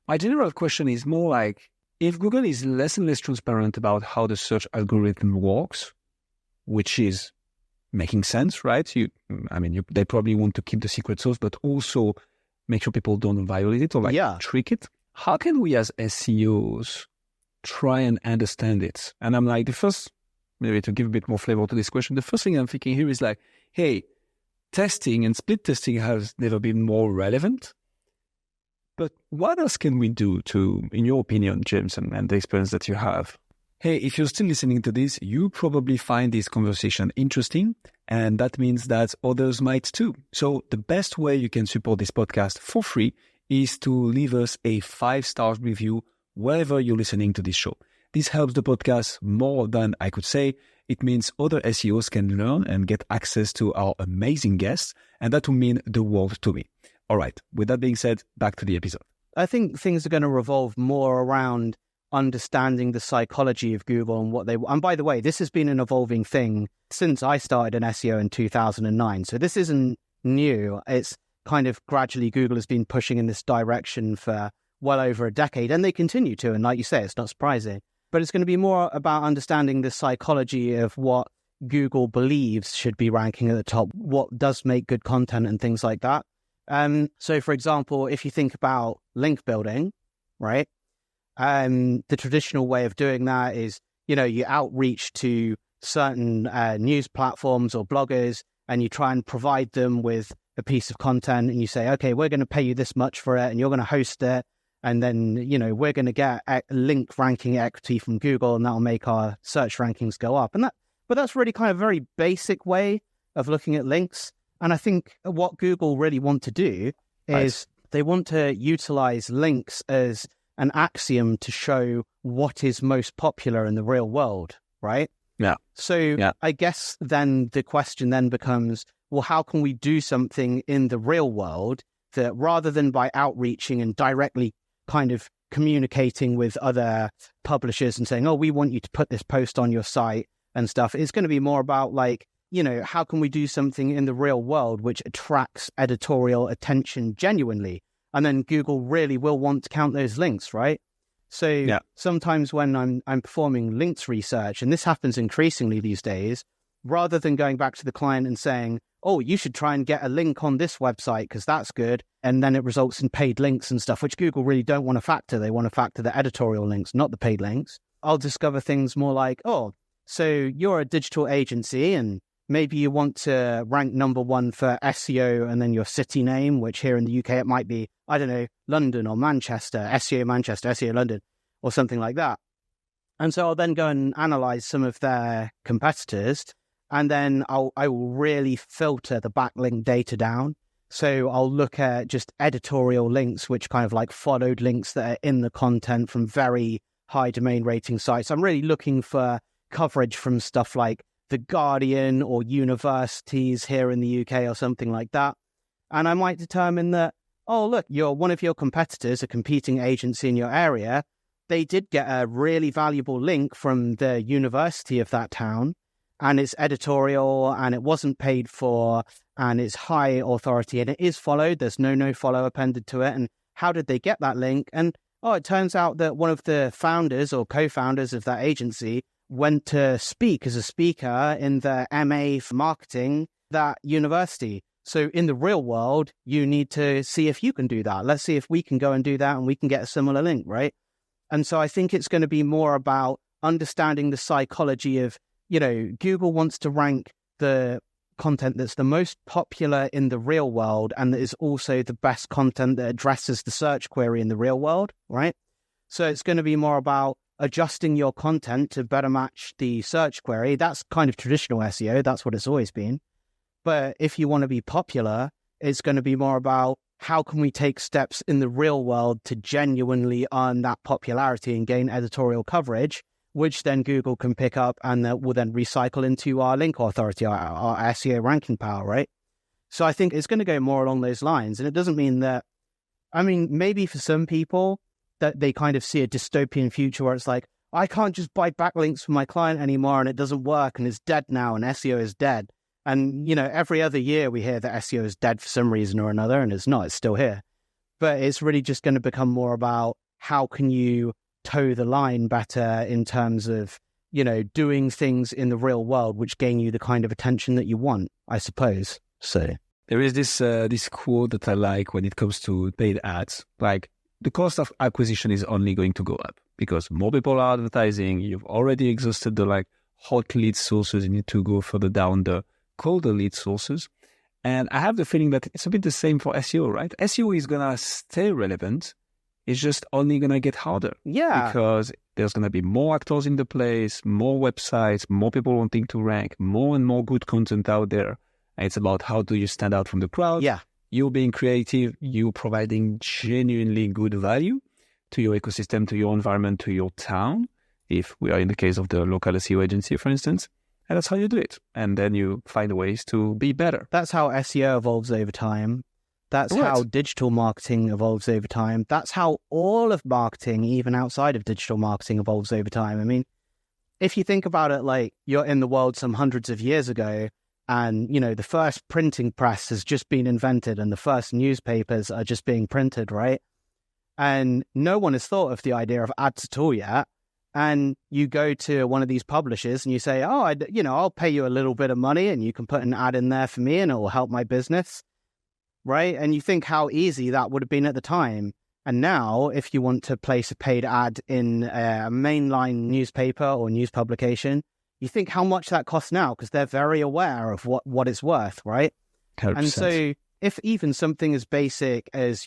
my general question is more like, if Google is less and less transparent about how the search algorithm works, which is making sense, right? They probably want to keep the secret sauce, but also make sure people don't violate it or trick it. How can we as SEOs try and understand it? And I'm like, maybe to give a bit more flavor to this question, the first thing I'm thinking here is like, hey, testing and split testing has never been more relevant. But what else can we do to, in your opinion, James, and the experience that you have? Hey, if you're still listening to this, you probably find this conversation interesting, and that means that others might too. So the best way you can support this podcast for free is to leave us a 5-star review wherever you're listening to this show. This helps the podcast more than I could say. It means other SEOs can learn and get access to our amazing guests, and that will mean the world to me. All right, with that being said, back to the episode. I think things are going to revolve more around understanding the psychology of Google and what they... And by the way, this has been an evolving thing since I started in SEO in 2009. So this isn't new. It's kind of gradually Google has been pushing in this direction for well over a decade, and they continue to. And like you say, it's not surprising. But it's going to be more about understanding the psychology of what Google believes should be ranking at the top, what does make good content and things like that. So, for example, if you think about link building, right? The traditional way of doing that is, you outreach to certain news platforms or bloggers, and you try and provide them with a piece of content and you say, okay, we're going to pay you this much for it and you're going to host it. And then, we're going to get link ranking equity from Google and that'll make our search rankings go up. But that's really kind of a very basic way of looking at links. And I think what Google really want to do is they want to utilize links as an axiom to show what is most popular in the real world, right? Yeah. So I guess then the question then becomes, well, how can we do something in the real world that rather than by outreaching and directly kind of communicating with other publishers and saying, oh, we want you to put this post on your site and stuff, it's going to be more about like, how can we do something in the real world which attracts editorial attention genuinely? And then Google really will want to count those links, right? So sometimes when I'm performing links research, and this happens increasingly these days, rather than going back to the client and saying, oh, you should try and get a link on this website because that's good, and then it results in paid links and stuff, which Google really don't want to factor. They want to factor the editorial links, not the paid links. I'll discover things more like, oh, so you're a digital agency and maybe you want to rank number one for SEO and then your city name, which here in the UK, it might be, I don't know, London or Manchester, SEO London, or something like that. And so I'll then go and analyze some of their competitors, and then I will really filter the backlink data down. So I'll look at just editorial links, which kind of like followed links that are in the content from very high domain rating sites. I'm really looking for coverage from stuff like The Guardian or universities here in the UK or something like that. And I might determine that, oh, look, one of your competitors, a competing agency in your area, they did get a really valuable link from the university of that town, and it's editorial and it wasn't paid for and it's high authority and it is followed. There's no follow appended to it. And how did they get that link? And it turns out that one of the founders or co-founders of that agency went to speak as a speaker in the MA for marketing that university. So in the real world, you need to see if you can do that. Let's see if we can go and do that and we can get a similar link, right? And so I think it's going to be more about understanding the psychology of, Google wants to rank the content that's the most popular in the real world and that is also the best content that addresses the search query in the real world, right? So it's going to be more about adjusting your content to better match the search query. That's kind of traditional SEO. That's what it's always been. But if you want to be popular, it's going to be more about how can we take steps in the real world to genuinely earn that popularity and gain editorial coverage, which then Google can pick up and that will then recycle into our link authority, our SEO ranking power, right? So I think it's going to go more along those lines. And it doesn't mean that, maybe for some people that they kind of see a dystopian future where it's like, I can't just buy backlinks from my client anymore and it doesn't work and it's dead now and SEO is dead. And, every other year we hear that SEO is dead for some reason or another, and it's not, it's still here. But it's really just going to become more about how can you toe the line better in terms of, doing things in the real world, which gain you the kind of attention that you want, I suppose. So there is this quote that I like when it comes to paid ads, like the cost of acquisition is only going to go up because more people are advertising. You've already exhausted the hot lead sources. You need to go further down the colder lead sources. And I have the feeling that it's a bit the same for SEO, right? SEO is going to stay relevant. It's just only going to get harder. Yeah. Because there's going to be more actors in the place, more websites, more people wanting to rank, more and more good content out there. And it's about how do you stand out from the crowd. Yeah. You being creative, you providing genuinely good value to your ecosystem, to your environment, to your town. If we are in the case of the local SEO agency, for instance. And that's how you do it. And then you find ways to be better. That's how SEO evolves over time. That's how digital marketing evolves over time. That's how all of marketing, even outside of digital marketing, evolves over time. If you think about it, like you're in the world some hundreds of years ago and, the first printing press has just been invented and the first newspapers are just being printed, right? And no one has thought of the idea of ads at all yet. And you go to one of these publishers and you say, I'll pay you a little bit of money and you can put an ad in there for me and it will help my business, right? And you think how easy that would have been at the time. And now if you want to place a paid ad in a mainline newspaper or news publication, you think how much that costs now because they're very aware of what it's worth, right? 100%. And so if even something as basic as,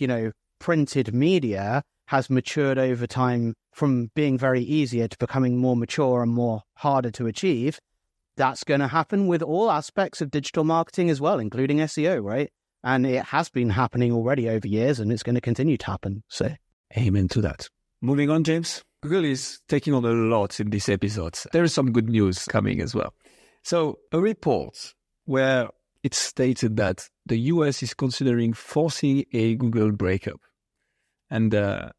printed media has matured over time from being very easier to becoming more mature and more harder to achieve, that's going to happen with all aspects of digital marketing as well, including SEO, right? And it has been happening already over years, and it's going to continue to happen. So, amen to that. Moving on, James. Google is taking on a lot in this episode. There is some good news coming as well. So, a report where it stated that the US is considering forcing a Google breakup. And the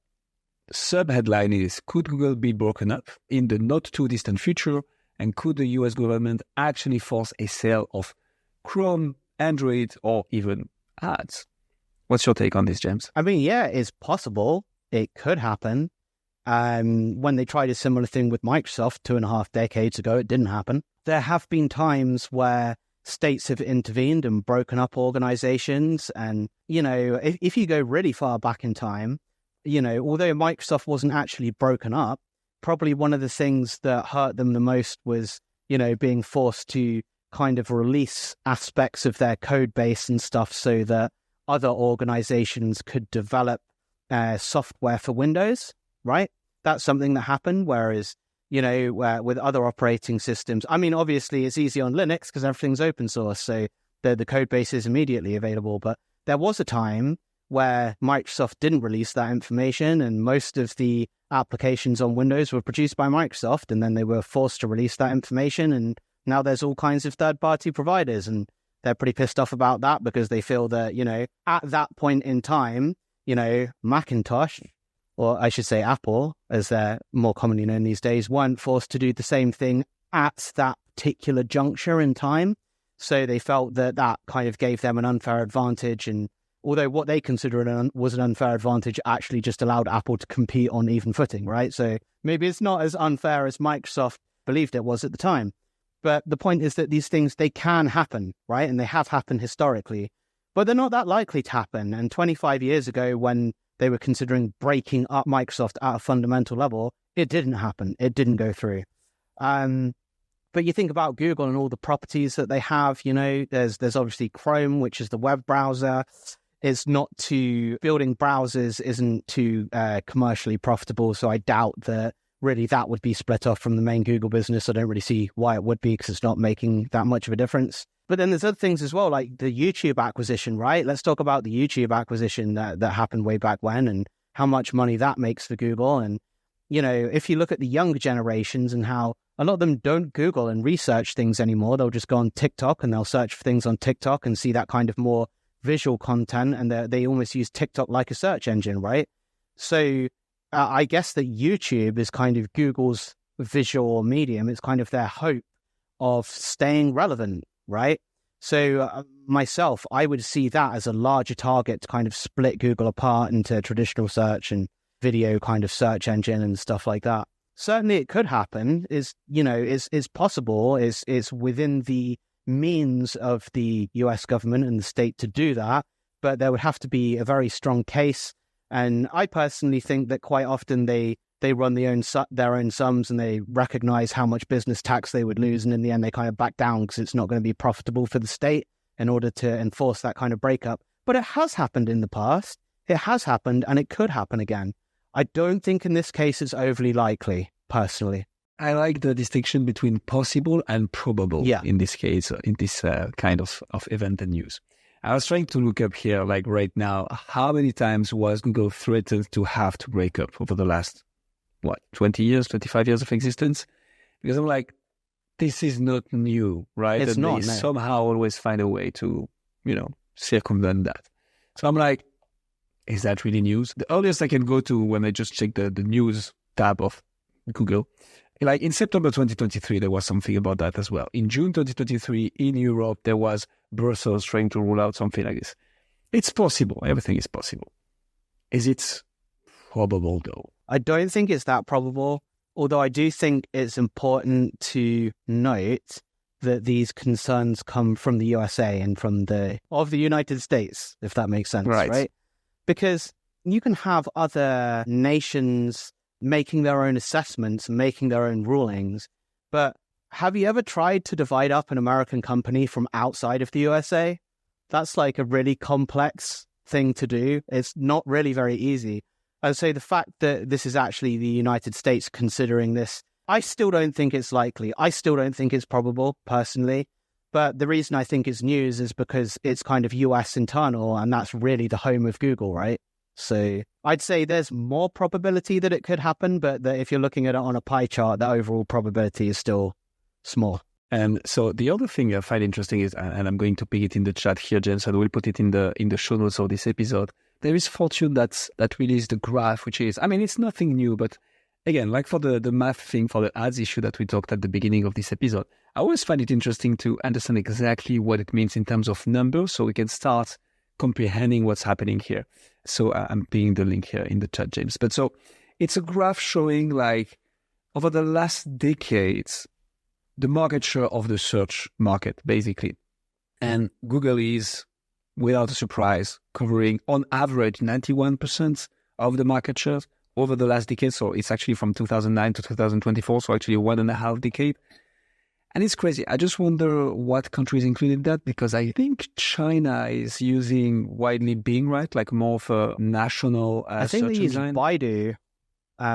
sub-headline is, could Google be broken up in the not-too-distant future? And could the US government actually force a sale of Chrome, Android, or even ads? What's your take on this, James? I mean, yeah, it's possible. It could happen. When they tried a similar thing with Microsoft 2.5 decades ago, it didn't happen. There have been times where states have intervened and broken up organizations. And, if you go really far back in time, although Microsoft wasn't actually broken up, probably one of the things that hurt them the most was, being forced to kind of release aspects of their code base and stuff so that other organizations could develop software for Windows, right? That's something that happened. Whereas, with other operating systems, I mean, obviously it's easy on Linux because everything's open source. So the code base is immediately available. But there was a time where Microsoft didn't release that information, and most of the applications on Windows were produced by Microsoft, and then they were forced to release that information. And now there's all kinds of third-party providers, and they're pretty pissed off about that because they feel that, at that point in time, Macintosh, or I should say Apple, as they're more commonly known these days, weren't forced to do the same thing at that particular juncture in time. So they felt that that kind of gave them an unfair advantage. And although what they considered was an unfair advantage actually just allowed Apple to compete on even footing, right? So maybe it's not as unfair as Microsoft believed it was at the time. But the point is that these things, they can happen, right? And they have happened historically, but they're not that likely to happen. And 25 years ago, when they were considering breaking up Microsoft at a fundamental level, it didn't happen. It didn't go through. But you think about Google and all the properties that they have, there's obviously Chrome, which is the web browser. It's not too, building browsers isn't too commercially profitable. So I doubt that really that would be split off from the main Google business. I don't really see why it would be, because it's not making that much of a difference. But then there's other things as well, like the YouTube acquisition, right? Let's talk about the YouTube acquisition that happened way back when and how much money that makes for Google. And, if you look at the younger generations and how a lot of them don't Google and research things anymore, they'll just go on TikTok and they'll search for things on TikTok and see that kind of more visual content. And they almost use TikTok like a search engine, right? So I guess that YouTube is kind of Google's visual medium. It's kind of their hope of staying relevant, right? So myself, I would see that as a larger target to kind of split Google apart into traditional search and video kind of search engine and stuff like that. Certainly it could happen, is possible, is within the means of the US government and the state to do that, but there would have to be a very strong case. And I personally think that quite often they run their own sums and they recognize how much business tax they would lose. And in the end, they kind of back down because it's not going to be profitable for the state in order to enforce that kind of breakup. But it has happened in the past. It has happened and it could happen again. I don't think in this case it's overly likely, personally. I like the distinction between possible and probable in this case, in this kind of event and news. I was trying to look up here, like right now, how many times was Google threatened to have to break up over the last, 20 years, 25 years of existence? Because I'm like, this is not new, right? It's and not, they no. somehow always find a way to, circumvent that. So I'm like, is that really news? The earliest I can go to when I just check the news tab of Google, like in September 2023, there was something about that as well. In June 2023, in Europe, there was Brussels trying to rule out something like this. It's possible. Everything is possible. Is it probable, though? I don't think it's that probable, although I do think it's important to note that these concerns come from the USA and from the United States, if that makes sense, right? Because you can have other nations making their own assessments, making their own rulings, but have you ever tried to divide up an American company from outside of the USA? That's like a really complex thing to do. It's not really very easy. I'd say the fact that this is actually the United States considering this, I still don't think it's likely. I still don't think it's probable, personally. But the reason I think it's news is because it's kind of US internal, and that's really the home of Google, right? So I'd say there's more probability that it could happen, but that if you're looking at it on a pie chart, the overall probability is still small. And so the other thing I find interesting is, and I'm going to pick it in the chat here, James, and we'll put it in the show notes of this episode. There is Fortune that released the graph, which is, I mean, it's nothing new, but again, like for the math thing, for the ads issue that we talked at the beginning of this episode, I always find it interesting to understand exactly what it means in terms of numbers, so we can start comprehending what's happening here. So I'm putting the link here in the chat, James. But so it's a graph showing like over the last decades, the market share of the search market, basically. And Google is, without a surprise, covering on average 91% of the market share over the last decade. So it's actually from 2009 to 2024, so actually 1.5 decade. And it's crazy. I just wonder what countries included that, because I think China is using widely Bing, right? Like more of a national I think search they use engine. Baidu,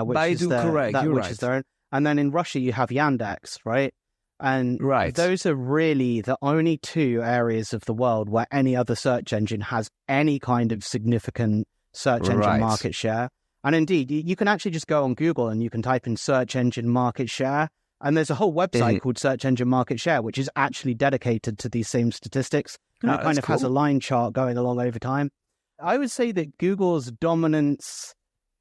which Baidu, is correct. You're which right. is their own. And then in Russia, you have Yandex, right? And Right. those are really the only two areas of the world where any other search engine has any kind of significant search engine Right. market share. And indeed, you can actually just go on Google and you can type in search engine market share. And there's a whole website called Search Engine Market Share, which is actually dedicated to these same statistics. And it kind of has a line chart going along over time. I would say that Google's dominance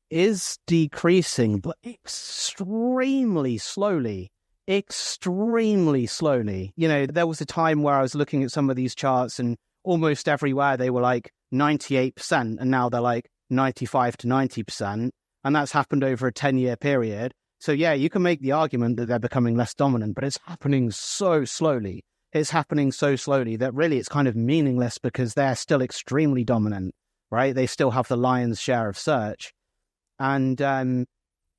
is decreasing, but extremely slowly. Extremely slowly. You know, there was a time where I was looking at some of these charts and almost everywhere they were like 98%, and now they're like 95 to 90%. And that's happened over a 10-year period. So yeah, you can make the argument that they're becoming less dominant, but it's happening so slowly. It's happening so slowly that really it's kind of meaningless because they're still extremely dominant, right? They still have the lion's share of search. And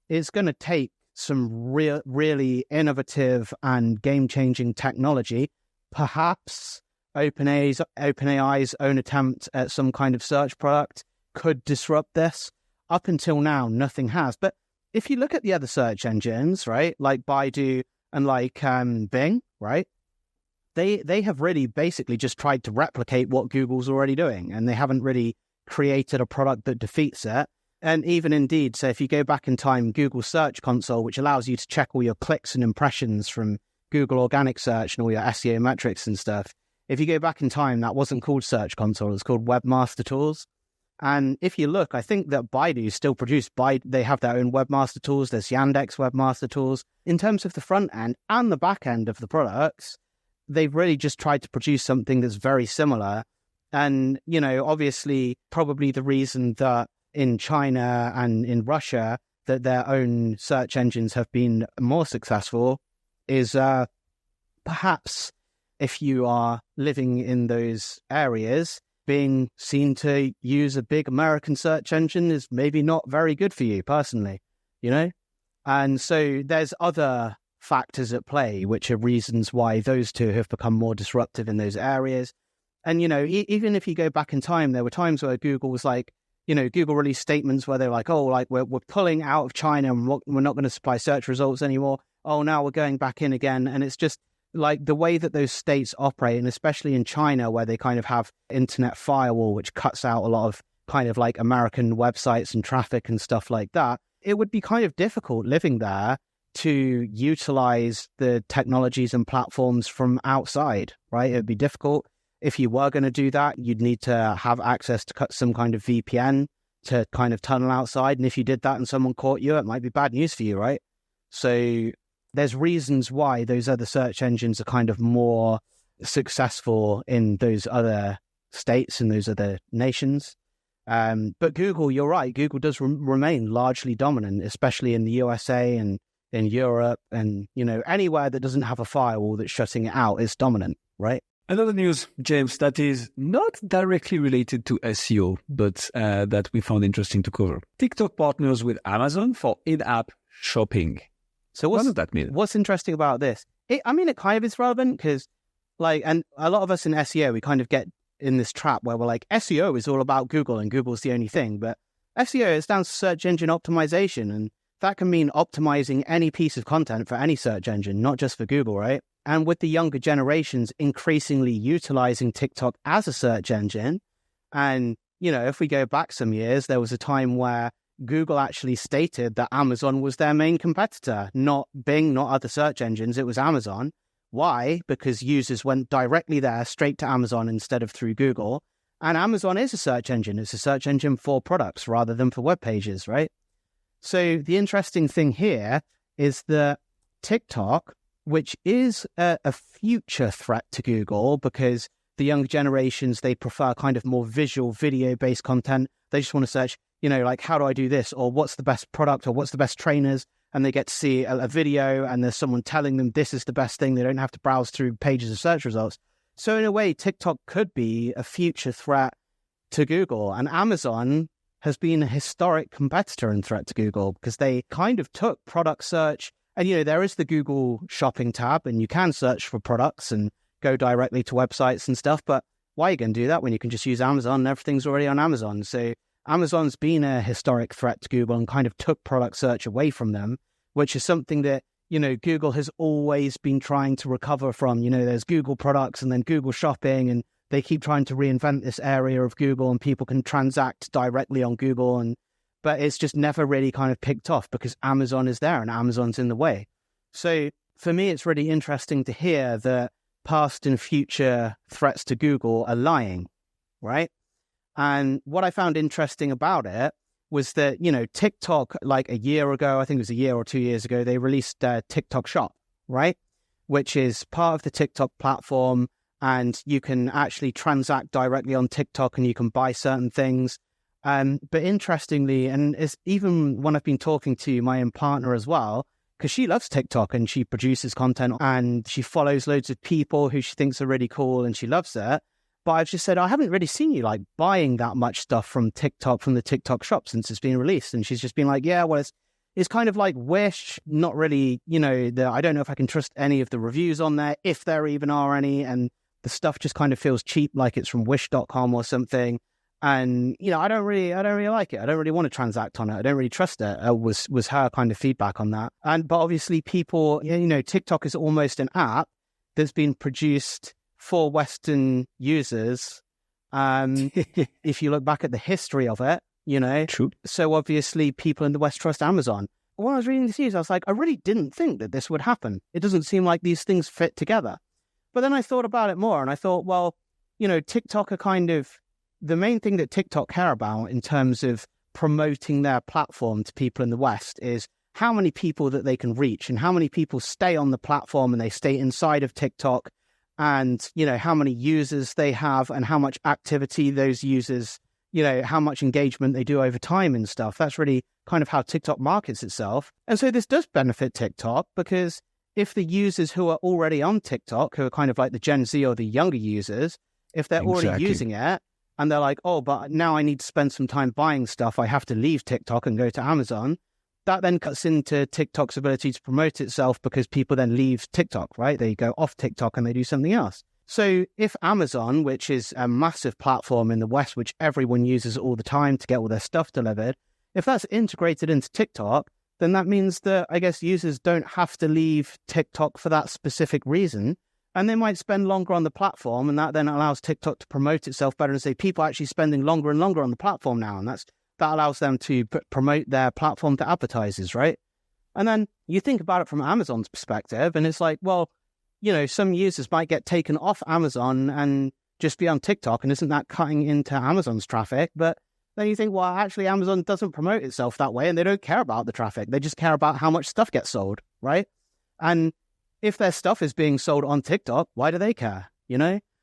it's going to take some really innovative and game-changing technology. Perhaps OpenAI's own attempt at some kind of search product could disrupt this. Up until now, nothing has. But if you look at the other search engines, right, like Baidu and like Bing, right, they have really basically just tried to replicate what Google's already doing, and they haven't really created a product that defeats it. And even indeed, so if you go back in time, Google Search Console, which allows you to check all your clicks and impressions from Google Organic Search and all your SEO metrics and stuff, if you go back in time, that wasn't called Search Console, it was called Webmaster Tools. And if you look, I think that Baidu still produce, they have their own webmaster tools. There's Yandex webmaster tools. In terms of the front end and the back end of the products, they've really just tried to produce something that's very similar. And, you know, obviously, probably the reason that in China and in Russia, that their own search engines have been more successful is perhaps if you are living in those areas, being seen to use a big American search engine is maybe not very good for you personally, you know? And so there's other factors at play, which are reasons why those two have become more disruptive in those areas. And, you know, even if you go back in time, there were times where Google was like, you know, Google released statements where they're like, oh, like we're pulling out of China and we're not going to supply search results anymore. Oh, now we're going back in again. And it's just, like the way that those states operate, and especially in China where they kind of have internet firewall, which cuts out a lot of kind of like American websites and traffic and stuff like that, it would be kind of difficult living there to utilize the technologies and platforms from outside, right? It would be difficult. If you were going to do that, you'd need to have access to some kind of VPN to kind of tunnel outside. And if you did that and someone caught you, it might be bad news for you, right? So there's reasons why those other search engines are kind of more successful in those other states and those other nations. But Google, you're right, Google does remain largely dominant, especially in the USA and in Europe and, you know, anywhere that doesn't have a firewall that's shutting it out is dominant, right? Another news, James, that is not directly related to SEO, but that we found interesting to cover. TikTok partners with Amazon for in-app shopping. So what does that mean? What's interesting about this? It kind of is relevant because, like, and a lot of us in SEO, we kind of get in this trap where we're like, SEO is all about Google and Google's the only thing. But SEO stands for search engine optimization. And that can mean optimizing any piece of content for any search engine, not just for Google, right? And with the younger generations increasingly utilizing TikTok as a search engine, and, if we go back some years, there was a time where Google actually stated that Amazon was their main competitor, not Bing, not other search engines. It was Amazon. Why? Because users went directly there, straight to Amazon instead of through Google. And Amazon is a search engine. It's a search engine for products rather than for web pages, right? So the interesting thing here is that TikTok, which is a future threat to Google, because the younger generations, they prefer kind of more visual video-based content. They just want to search, like, how do I do this? Or what's the best product? Or what's the best trainers? And they get to see a video and there's someone telling them this is the best thing. They don't have to browse through pages of search results. So in a way, TikTok could be a future threat to Google. And Amazon has been a historic competitor and threat to Google because they kind of took product search. And, there is the Google shopping tab and you can search for products and go directly to websites and stuff. But why are you going to do that when you can just use Amazon and everything's already on Amazon? So Amazon's been a historic threat to Google and kind of took product search away from them, which is something that, Google has always been trying to recover from. There's Google products and then Google shopping, and they keep trying to reinvent this area of Google and people can transact directly on Google. But it's just never really kind of picked off because Amazon is there and Amazon's in the way. So for me, it's really interesting to hear that past and future threats to Google are lying, right? And what I found interesting about it was that, TikTok, like a year ago, I think it was a year or 2 years ago, they released TikTok Shop, right? Which is part of the TikTok platform. And you can actually transact directly on TikTok and you can buy certain things. But interestingly, and it's even when I've been talking to my own partner as well, because she loves TikTok and she produces content and she follows loads of people who she thinks are really cool and she loves it. But I've just said, I haven't really seen you like buying that much stuff from TikTok, from the TikTok shop since it's been released. And she's just been like, yeah, well, it's kind of like Wish, not really, I don't know if I can trust any of the reviews on there, if there even are any. And the stuff just kind of feels cheap, like it's from wish.com or something. And, I don't really like it. I don't really want to transact on it. I don't really trust it, was her kind of feedback on that. But obviously people, TikTok is almost an app that's been produced for Western users. If you look back at the history of it, True. So obviously people in the West trust Amazon. When I was reading this news, I was like, I really didn't think that this would happen. It doesn't seem like these things fit together. But then I thought about it more and I thought, well, TikTok are kind of the main thing that TikTok care about in terms of promoting their platform to people in the West is how many people that they can reach and how many people stay on the platform and they stay inside of TikTok and, how many users they have and how much activity those users, how much engagement they do over time and stuff. That's really kind of how TikTok markets itself. And so this does benefit TikTok because if the users who are already on TikTok, who are kind of like the Gen Z or the younger users, if they're already using it and they're like, oh, but now I need to spend some time buying stuff, I have to leave TikTok and go to Amazon, that then cuts into TikTok's ability to promote itself because people then leave TikTok, right? They go off TikTok and they do something else. So if Amazon, which is a massive platform in the West, which everyone uses all the time to get all their stuff delivered, if that's integrated into TikTok, then that means that I guess users don't have to leave TikTok for that specific reason. And they might spend longer on the platform. And that then allows TikTok to promote itself better and say people are actually spending longer and longer on the platform now. And that allows them to promote their platform to advertisers, right? And then you think about it from Amazon's perspective and it's like, well, some users might get taken off Amazon and just be on TikTok. And isn't that cutting into Amazon's traffic? But then you think, well, actually, Amazon doesn't promote itself that way and they don't care about the traffic. They just care about how much stuff gets sold, right? And if their stuff is being sold on TikTok, why do they care,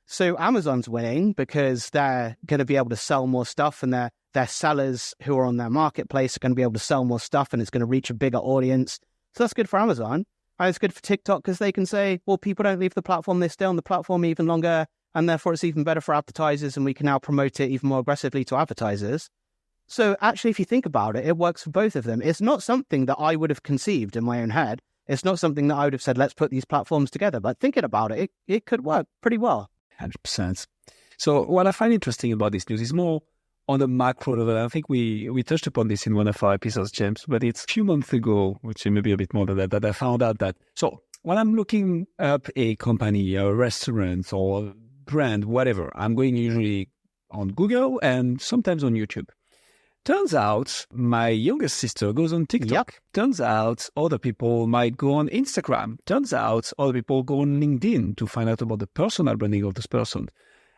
So Amazon's winning because they're going to be able to sell more stuff and their sellers who are on their marketplace are going to be able to sell more stuff and it's going to reach a bigger audience. So that's good for Amazon. And it's good for TikTok because they can say, well, people don't leave the platform, they stay on the platform even longer. And therefore, it's even better for advertisers and we can now promote it even more aggressively to advertisers. So actually, if you think about it, it works for both of them. It's not something that I would have conceived in my own head. It's not something that I would have said, let's put these platforms together. But thinking about it, it could work pretty well. 100%. So what I find interesting about this news is more on the macro level. I think we touched upon this in one of our episodes, James, but it's a few months ago, which is maybe a bit more than that I found out that, so when I'm looking up a company, a restaurant or a brand, whatever, I'm going usually on Google and sometimes on YouTube. Turns out my youngest sister goes on TikTok. Yep. Turns out other people might go on Instagram. Turns out other people go on LinkedIn to find out about the personal branding of this person.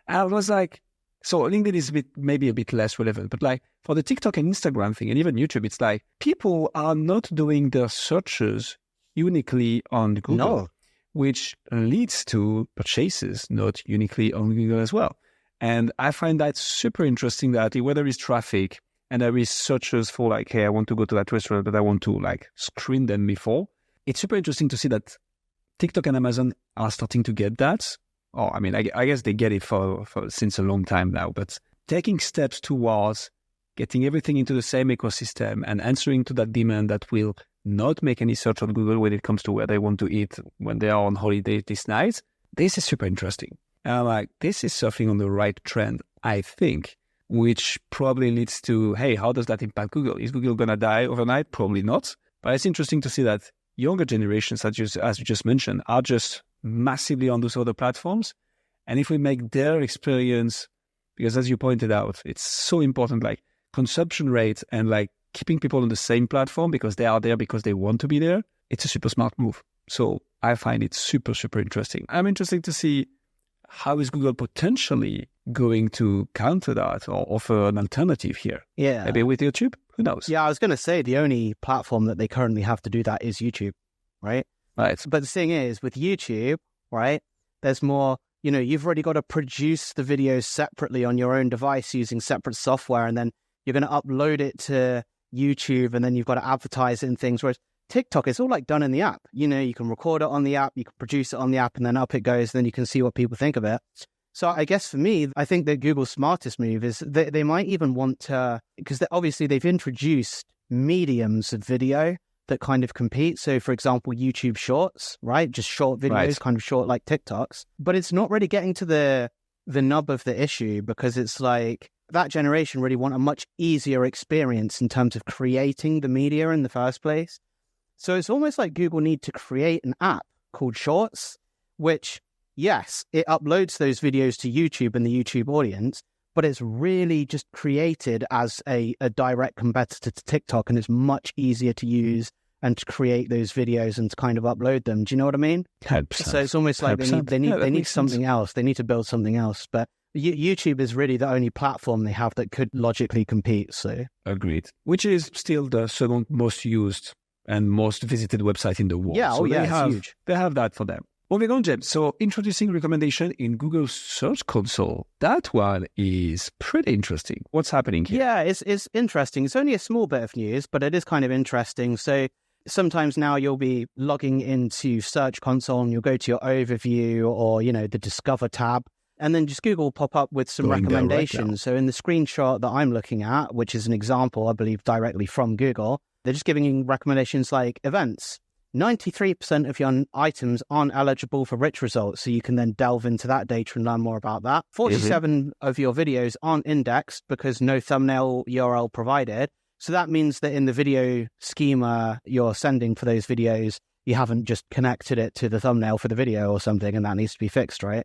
And I was like, so LinkedIn is maybe a bit less relevant, but like for the TikTok and Instagram thing and even YouTube, it's like people are not doing their searches uniquely on Google, which leads to purchases not uniquely on Google as well. And I find that super interesting that whether it's traffic and there is searches for like, hey, I want to go to that restaurant, but I want to like screen them before. It's super interesting to see that TikTok and Amazon are starting to get that. Oh, I mean, I guess they get it for since a long time now, but taking steps towards getting everything into the same ecosystem and answering to that demand that will not make any search on Google when it comes to where they want to eat when they are on holiday this night. This is super interesting. And I'm like, this is surfing on the right trend, I think, which probably leads to, hey, how does that impact Google? Is Google going to die overnight? Probably not. But it's interesting to see that younger generations, as you just mentioned, are just massively on those other platforms. And if we make their experience, because as you pointed out, it's so important, like consumption rate and like keeping people on the same platform because they are there because they want to be there, it's a super smart move. So I find it super, super interesting. I'm interested to see how is Google potentially going to counter that or offer an alternative here? Yeah. Maybe with YouTube? Who knows? Yeah, I was going to say the only platform that they currently have to do that is YouTube, right? Right. But the thing is, with YouTube, right, there's more, you've already got to produce the videos separately on your own device using separate software, and then you're going to upload it to YouTube, and then you've got to advertise it and things. Whereas TikTok, it's all like done in the app. You can record it on the app, you can produce it on the app, and then up it goes, and then you can see what people think of it. So I guess for me, I think that Google's smartest move is they might even want to, because obviously they've introduced mediums of video that kind of compete. So for example, YouTube Shorts, right? Just short videos, right. Kind of short like TikToks. But it's not really getting to the nub of the issue, because it's like that generation really want a much easier experience in terms of creating the media in the first place. So it's almost like Google need to create an app called Shorts, which, yes, it uploads those videos to YouTube and the YouTube audience, but it's really just created as a direct competitor to TikTok, and it's much easier to use and to create those videos and to kind of upload them. Do you know what I mean? 100%. So it's almost like they need something else. They need to build something else. But YouTube is really the only platform they have that could logically compete. So agreed. Which is still the second most used and most visited website in the world. Yeah, so it's huge. They have that for them. Moving on, James. So introducing recommendation in Google Search Console. That one is pretty interesting. What's happening here? Yeah, it's interesting. It's only a small bit of news, but it is kind of interesting. So sometimes now you'll be logging into Search Console and you'll go to your overview or, the Discover tab, and then just Google will pop up with some recommendations. Right. So in the screenshot that I'm looking at, which is an example, I believe, directly from Google, they're just giving you recommendations like events. 93% of your items aren't eligible for rich results, so you can then delve into that data and learn more about that. 47 of your videos aren't indexed because no thumbnail URL provided. So that means that in the video schema you're sending for those videos, you haven't just connected it to the thumbnail for the video or something, and that needs to be fixed, right?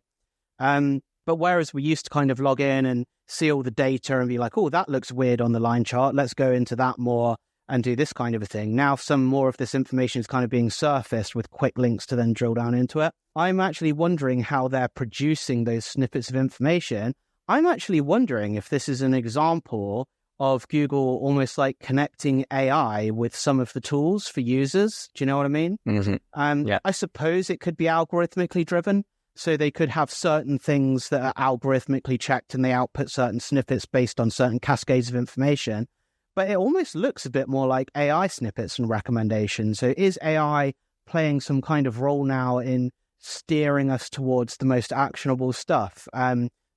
But whereas we used to kind of log in and see all the data and be like, oh, that looks weird on the line chart, let's go into that more and do this kind of a thing. Now some more of this information is kind of being surfaced with quick links to then drill down into it. I'm actually wondering how they're producing those snippets of information. I'm actually wondering if this is an example of Google almost like connecting AI with some of the tools for users. Do you know what I mean? Mm-hmm. Yeah. I suppose it could be algorithmically driven. So they could have certain things that are algorithmically checked and they output certain snippets based on certain cascades of information. But it almost looks a bit more like AI snippets and recommendations. So is AI playing some kind of role now in steering us towards the most actionable stuff?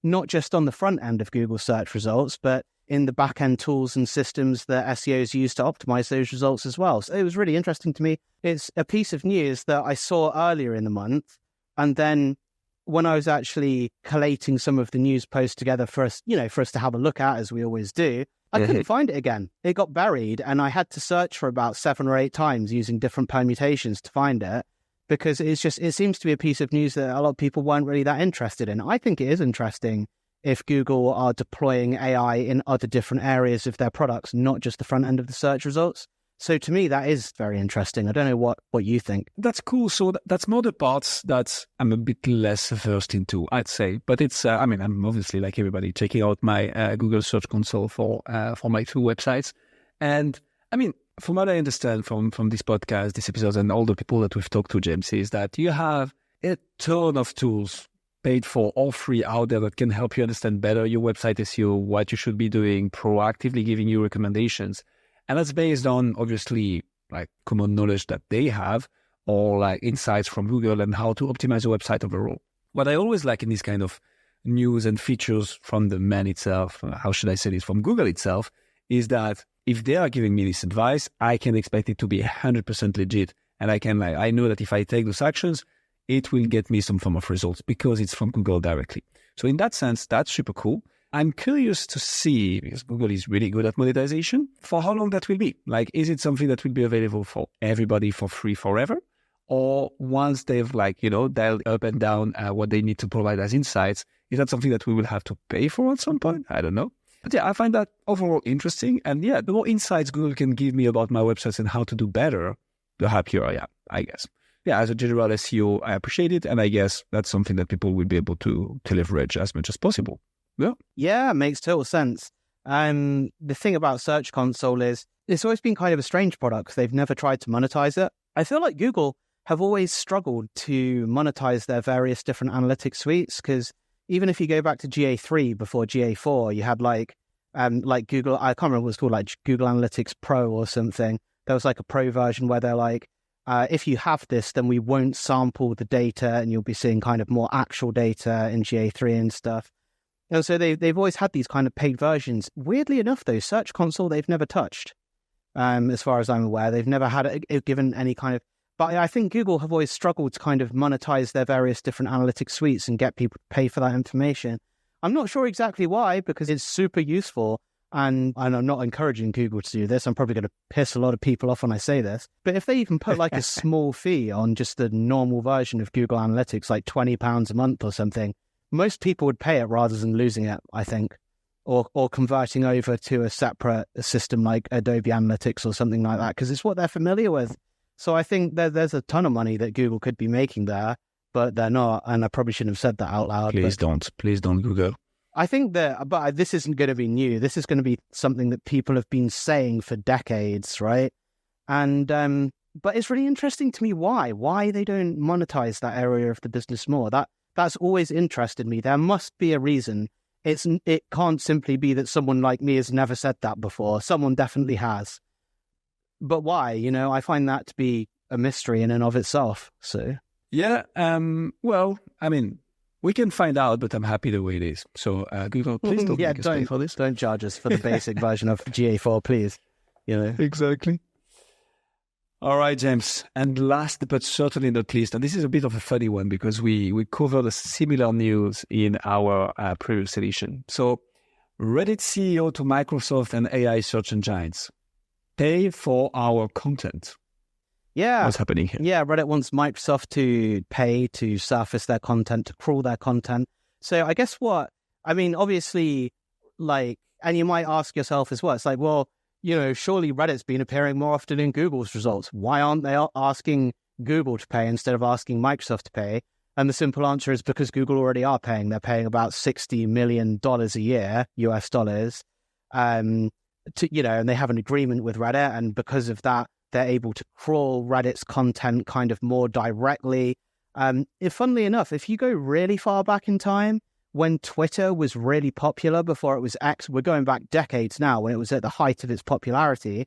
Not just on the front end of Google search results, but in the back end tools and systems that SEOs use to optimize those results as well. So it was really interesting to me. It's a piece of news that I saw earlier in the month, and then when I was actually collating some of the news posts together for us, for us to have a look at, as we always do, I couldn't find it again. It got buried, and I had to search for about 7 or 8 times using different permutations to find it, because it seems to be a piece of news that a lot of people weren't really that interested in. I think it is interesting if Google are deploying AI in other different areas of their products, not just the front end of the search results. So to me, that is very interesting. I don't know what you think. That's cool. So that's more the parts that I'm a bit less versed into, I'd say. But it's, I'm obviously, like everybody, checking out my Google Search Console for my 2 websites. And I mean, from what I understand from this podcast, this episode, and all the people that we've talked to, James, is that you have a ton of tools, paid for or free, out there that can help you understand better your website SEO, what you should be doing, proactively giving you recommendations. And that's based on, obviously, like common knowledge that they have, or like insights from Google and how to optimize a website overall. What I always like in this kind of news and features from the man itself, how should I say this, from Google itself, is that if they are giving me this advice, I can expect it to be 100% legit. And I know that if I take those actions, it will get me some form of results because it's from Google directly. So in that sense, that's super cool. I'm curious to see, because Google is really good at monetization, for how long that will be. Like, is it something that will be available for everybody for free forever? Or once they've dialed up and down what they need to provide as insights, is that something that we will have to pay for at some point? I don't know. But yeah, I find that overall interesting. And yeah, the more insights Google can give me about my websites and how to do better, the happier I am, I guess. Yeah, as a general SEO, I appreciate it. And I guess that's something that people will be able to leverage as much as possible. Yeah, makes total sense. The thing about Search Console is it's always been kind of a strange product. They've never tried to monetize it. I feel like Google have always struggled to monetize their various different analytics suites, because even if you go back to GA3 before GA4, you had like Google, I can't remember what it's called, like Google Analytics Pro or something. There was like a pro version where they're like, if you have this, then we won't sample the data and you'll be seeing kind of more actual data in GA3 and stuff. And so they've always had these kind of paid versions. Weirdly enough, though, Search Console, they've never touched. As far as I'm aware, they've never had it given any kind of... But I think Google have always struggled to kind of monetize their various different analytics suites and get people to pay for that information. I'm not sure exactly why, because it's super useful. And I'm not encouraging Google to do this. I'm probably going to piss a lot of people off when I say this. But if they even put like a small fee on just the normal version of Google Analytics, like £20 a month or something, most people would pay it rather than losing it, I think, or converting over to a separate system like Adobe Analytics or something like that, because it's what they're familiar with. So I think there's a ton of money that Google could be making there, but they're not. And I probably shouldn't have said that out loud. Please don't, Google. I think but this isn't going to be new. This is going to be something that people have been saying for decades, right? And but it's really interesting to me why they don't monetize that area of the business more. That's always interested me. There must be a reason. It can't simply be that someone like me has never said that before. Someone definitely has. But why? I find that to be a mystery in and of itself. So yeah, well, I mean, we can find out, but I'm happy the way it is. So Google, please don't make us pay for this. Don't charge us for the basic version of GA4, please. Exactly. All right, James. And last but certainly not least, and this is a bit of a funny one because we covered a similar news in our previous edition. So Reddit CEO to Microsoft and AI search engines pay for our content. Yeah. What's happening here? Yeah, Reddit wants Microsoft to pay to surface their content, to crawl their content. So I guess obviously, and you might ask yourself as well, it's like, well, surely Reddit's been appearing more often in Google's results. Why aren't they asking Google to pay instead of asking Microsoft to pay? And the simple answer is because Google already are paying. They're paying about $60 million a year, US dollars, and they have an agreement with Reddit. And because of that, they're able to crawl Reddit's content kind of more directly. Funnily enough, if you go really far back in time, when Twitter was really popular before it was X, we're going back decades now, when it was at the height of its popularity,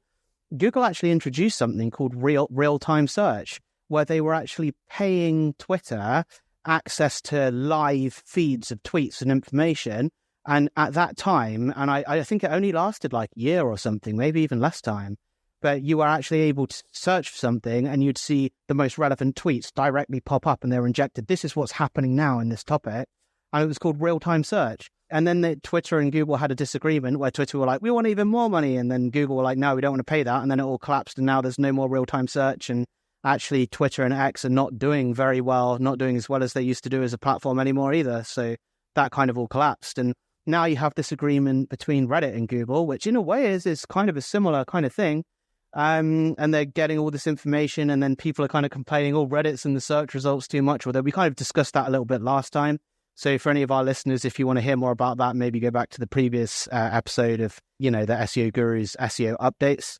Google actually introduced something called real-time search, where they were actually paying Twitter access to live feeds of tweets and information. And at that time, and I think it only lasted like a year or something, maybe even less time, but you were actually able to search for something and you'd see the most relevant tweets directly pop up and they're injected. This is what's happening now in this topic. And it was called real-time search. And then Twitter and Google had a disagreement where Twitter were like, we want even more money. And then Google were like, no, we don't want to pay that. And then it all collapsed and now there's no more real-time search. And actually Twitter and X are not doing very well, not doing as well as they used to do as a platform anymore either. So that kind of all collapsed. And now you have this agreement between Reddit and Google, which in a way is kind of a similar kind of thing. And they're getting all this information and then people are kind of complaining, oh, Reddit's in the search results too much, although we kind of discussed that a little bit last time. So for any of our listeners, if you want to hear more about that, maybe go back to the previous episode of, the SEO Guru's SEO updates.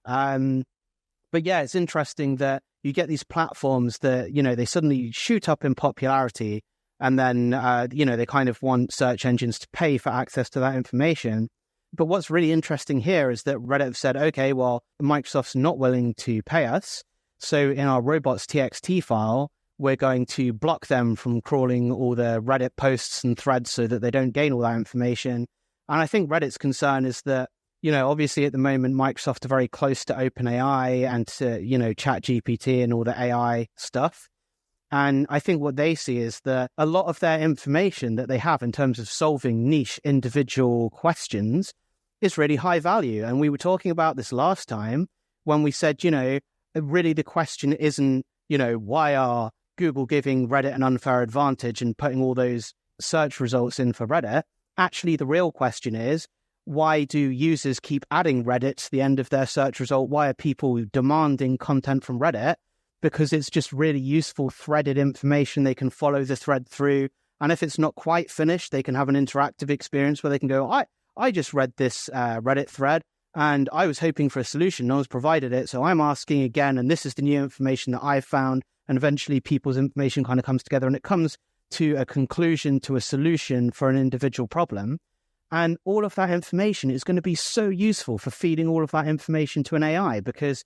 But yeah, it's interesting that you get these platforms that, they suddenly shoot up in popularity and then, they kind of want search engines to pay for access to that information. But what's really interesting here is that Reddit have said, okay, well, Microsoft's not willing to pay us. So in our robots.txt file, we're going to block them from crawling all the Reddit posts and threads so that they don't gain all that information. And I think Reddit's concern is that, obviously at the moment, Microsoft are very close to OpenAI and to, ChatGPT and all the AI stuff. And I think what they see is that a lot of their information that they have in terms of solving niche individual questions is really high value. And we were talking about this last time when we said, really the question isn't, why are Google giving Reddit an unfair advantage and putting all those search results in for Reddit? Actually, the real question is, why do users keep adding Reddit to the end of their search result? Why are people demanding content from Reddit? Because it's just really useful threaded information. They can follow the thread through. And if it's not quite finished, they can have an interactive experience where they can go, I just read this Reddit thread and I was hoping for a solution. No one's provided it. So I'm asking again, and this is the new information that I've found. And eventually people's information kind of comes together and it comes to a conclusion, to a solution for an individual problem. And all of that information is going to be so useful for feeding all of that information to an AI because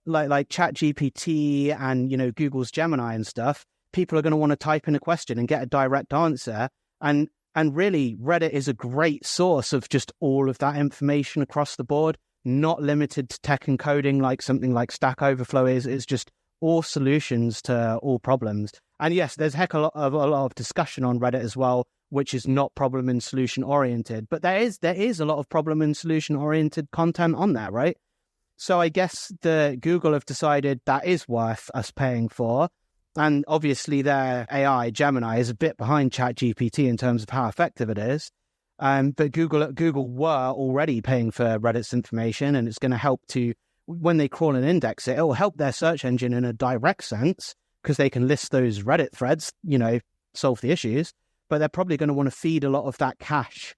like ChatGPT and, Google's Gemini and stuff, people are going to want to type in a question and get a direct answer. And really, Reddit is a great source of just all of that information across the board, not limited to tech and coding like something like Stack Overflow is. It's just all solutions to all problems. And yes, there's a lot of discussion on Reddit as well, which is not problem and solution oriented. But there is a lot of problem and solution oriented content on there, right? So I guess the Google have decided that is worth us paying for. And obviously their AI, Gemini, is a bit behind ChatGPT in terms of how effective it is. But Google were already paying for Reddit's information, and it's going to help to, when they crawl and index it, it will help their search engine in a direct sense because they can list those Reddit threads, solve the issues. But they're probably going to want to feed a lot of that cache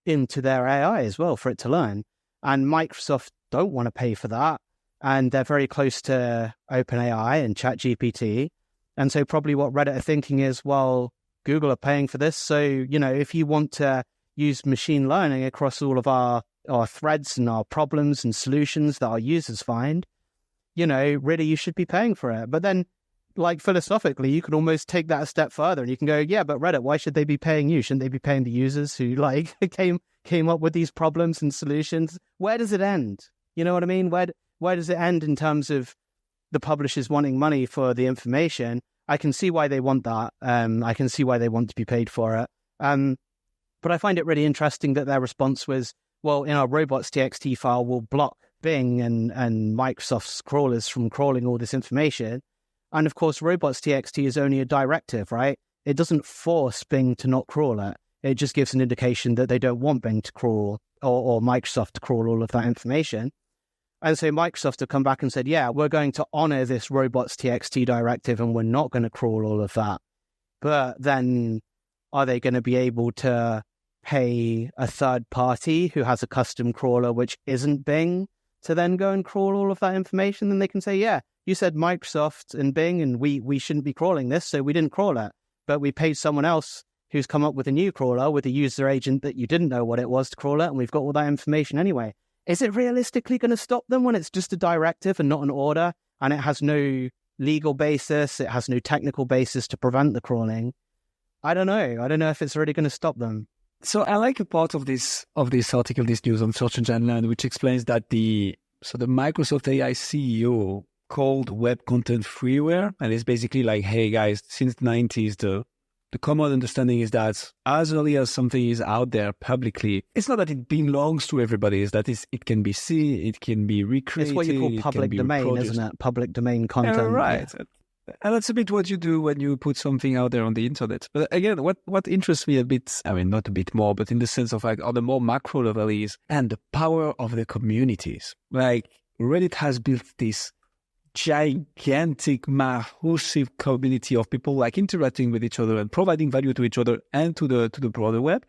into their AI as well for it to learn. And Microsoft don't want to pay for that. And they're very close to OpenAI and ChatGPT. And so probably what Reddit are thinking is, well, Google are paying for this. So, if you want to use machine learning across all of our threads and our problems and solutions that our users find, really you should be paying for it. But then, like philosophically, you can almost take that a step further and you can go, yeah, but Reddit, why should they be paying you? Shouldn't they be paying the users who came up with these problems and solutions? Where does it end? You know what I mean? Where does it end in terms of the publishers wanting money for the information? I can see why they want that. I can see why they want to be paid for it. But I find it really interesting that their response was, well, in our robots.txt file, we'll block Bing and Microsoft's crawlers from crawling all this information. And of course, robots.txt is only a directive, right? It doesn't force Bing to not crawl it. It just gives an indication that they don't want Bing to crawl or Microsoft to crawl all of that information. And so Microsoft have come back and said, yeah, we're going to honor this robots.txt directive and we're not going to crawl all of that. But then are they going to be able to pay a third party who has a custom crawler, which isn't Bing, to then go and crawl all of that information? Then they can say, yeah, you said Microsoft and Bing and we shouldn't be crawling this, so we didn't crawl it. But we paid someone else who's come up with a new crawler with a user agent that you didn't know what it was to crawl it, and we've got all that information anyway. Is it realistically going to stop them when it's just a directive and not an order, and it has no legal basis, it has no technical basis to prevent the crawling? I don't know. I don't know if it's really going to stop them. So I like a part of this article, this news on Search Engine Land, which explains that the So the Microsoft AI CEO called web content freeware, and it's basically like, hey guys, since the 90s, the common understanding is that as early as something is out there publicly, it's not that it belongs to everybody, it's that it can be seen, it can be recreated. It's what you call public domain, isn't it? Public domain content. Yeah, right. Yeah. And that's a bit what you do when you put something out there on the internet. But again, what interests me a bit, I mean, not a bit more, but in the sense of like on the more macro level is, and the power of the communities. Like Reddit has built this gigantic, massive community of people like interacting with each other and providing value to each other and to the broader web.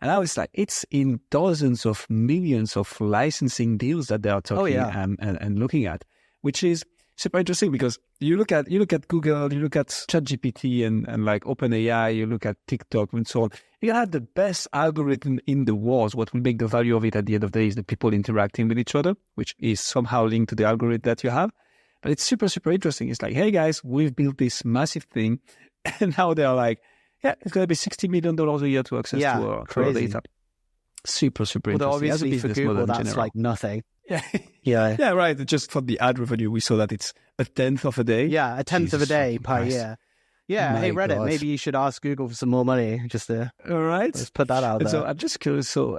And now it's in dozens of millions of licensing deals that they are talking and looking at, which is super interesting because you look at Google, you look at ChatGPT and like OpenAI, you look at TikTok and so on. You have the best algorithm in the world. What will make the value of it at the end of the day is the people interacting with each other, which is somehow linked to the algorithm that you have. But it's super, super interesting. It's like, hey guys, we've built this massive thing, and now they're like, yeah, it's going to be $60 million a year to access to our data. Super, super interesting. Obviously for Google, that's like nothing. Yeah, right. Just for the ad revenue, we saw that it's a tenth of a day. Yeah, a tenth of a day per year. Yeah, hey Reddit, maybe you should ask Google for some more money. Just to let's put that out there. So I'm just curious. So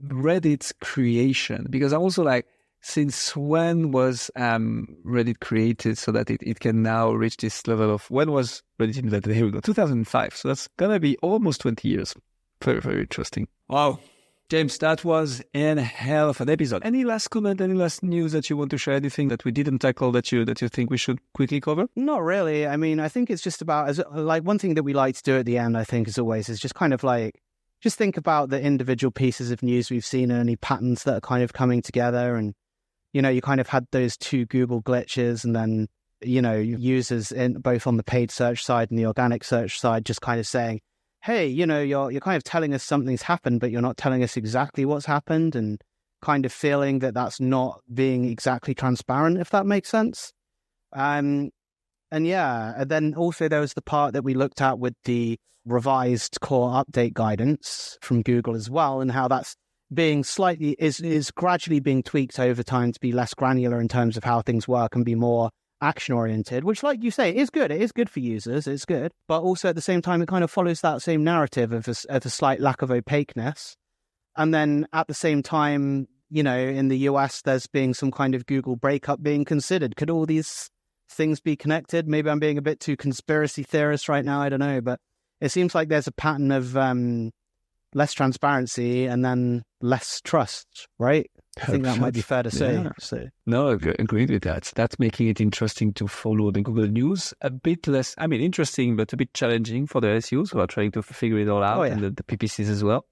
Reddit's creation, because I'm also like, since when was Reddit created so that it can now reach this level of, when was Reddit invented? Here we go, 2005. So that's going to be almost 20 years. Very, very interesting. Wow. James, that was a hell of an episode. Any last comment, any last news that you want to share? Anything that we didn't tackle that you think we should quickly cover? Not really. I mean, I think it's just about, like, one thing that we like to do at the end, I think, as always, is just kind of like, just think about the individual pieces of news we've seen and any patterns that are kind of coming together. And, you know, you kind of had those two Google glitches, and then, you know, users in both on the paid search side and the organic search side just kind of saying, hey, you know, you're kind of telling us something's happened, but you're not telling us exactly what's happened, and kind of feeling that that's not being exactly transparent, if that makes sense. And then also there was the part that we looked at with the revised core update guidance from Google as well, and how that's being slightly is gradually being tweaked over time to be less granular in terms of how things work and be more action-oriented, which, like you say, is good. It is good for users. It's good. But also at the same time, it kind of follows that same narrative of a slight lack of opaqueness. And then at the same time, you know, in the US, there's being some kind of Google breakup being considered. Could all these things be connected? Maybe I'm being a bit too conspiracy theorist right now. I don't know. But it seems like there's a pattern of less transparency and then less trust, right? I think that might be fair to say. Yeah. So. No, I agree with that. That's making it interesting to follow the Google News. A bit less, I mean, interesting, but a bit challenging for the SEOs who are trying to figure it all out, and the PPCs as well.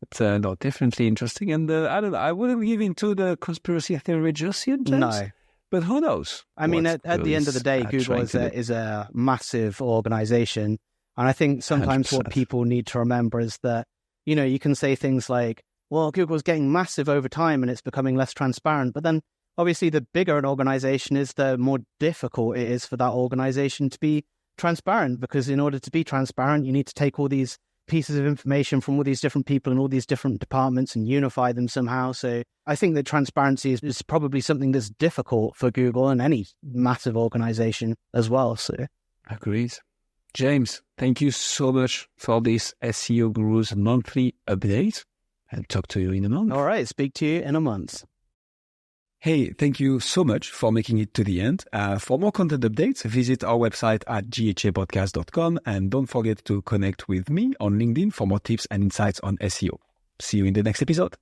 But no, definitely interesting. And I don't know, I wouldn't give into the conspiracy theory just yet, James. No. But who knows? I mean, at the end of the day, Google is a massive organization. And I think sometimes 100%. What people need to remember is that, you know, you can say things like, well, Google's getting massive over time and it's becoming less transparent. But then obviously the bigger an organization is, the more difficult it is for that organization to be transparent, because in order to be transparent, you need to take all these pieces of information from all these different people in all these different departments and unify them somehow. So I think that transparency is probably something that's difficult for Google and any massive organization as well. So agreed. James, thank you so much for this SEO Gurus monthly update. I'll talk to you in a month. All right. Speak to you in a month. Hey, thank you so much for making it to the end. For more content updates, visit our website at ghapodcast.com, and don't forget to connect with me on LinkedIn for more tips and insights on SEO. See you in the next episode.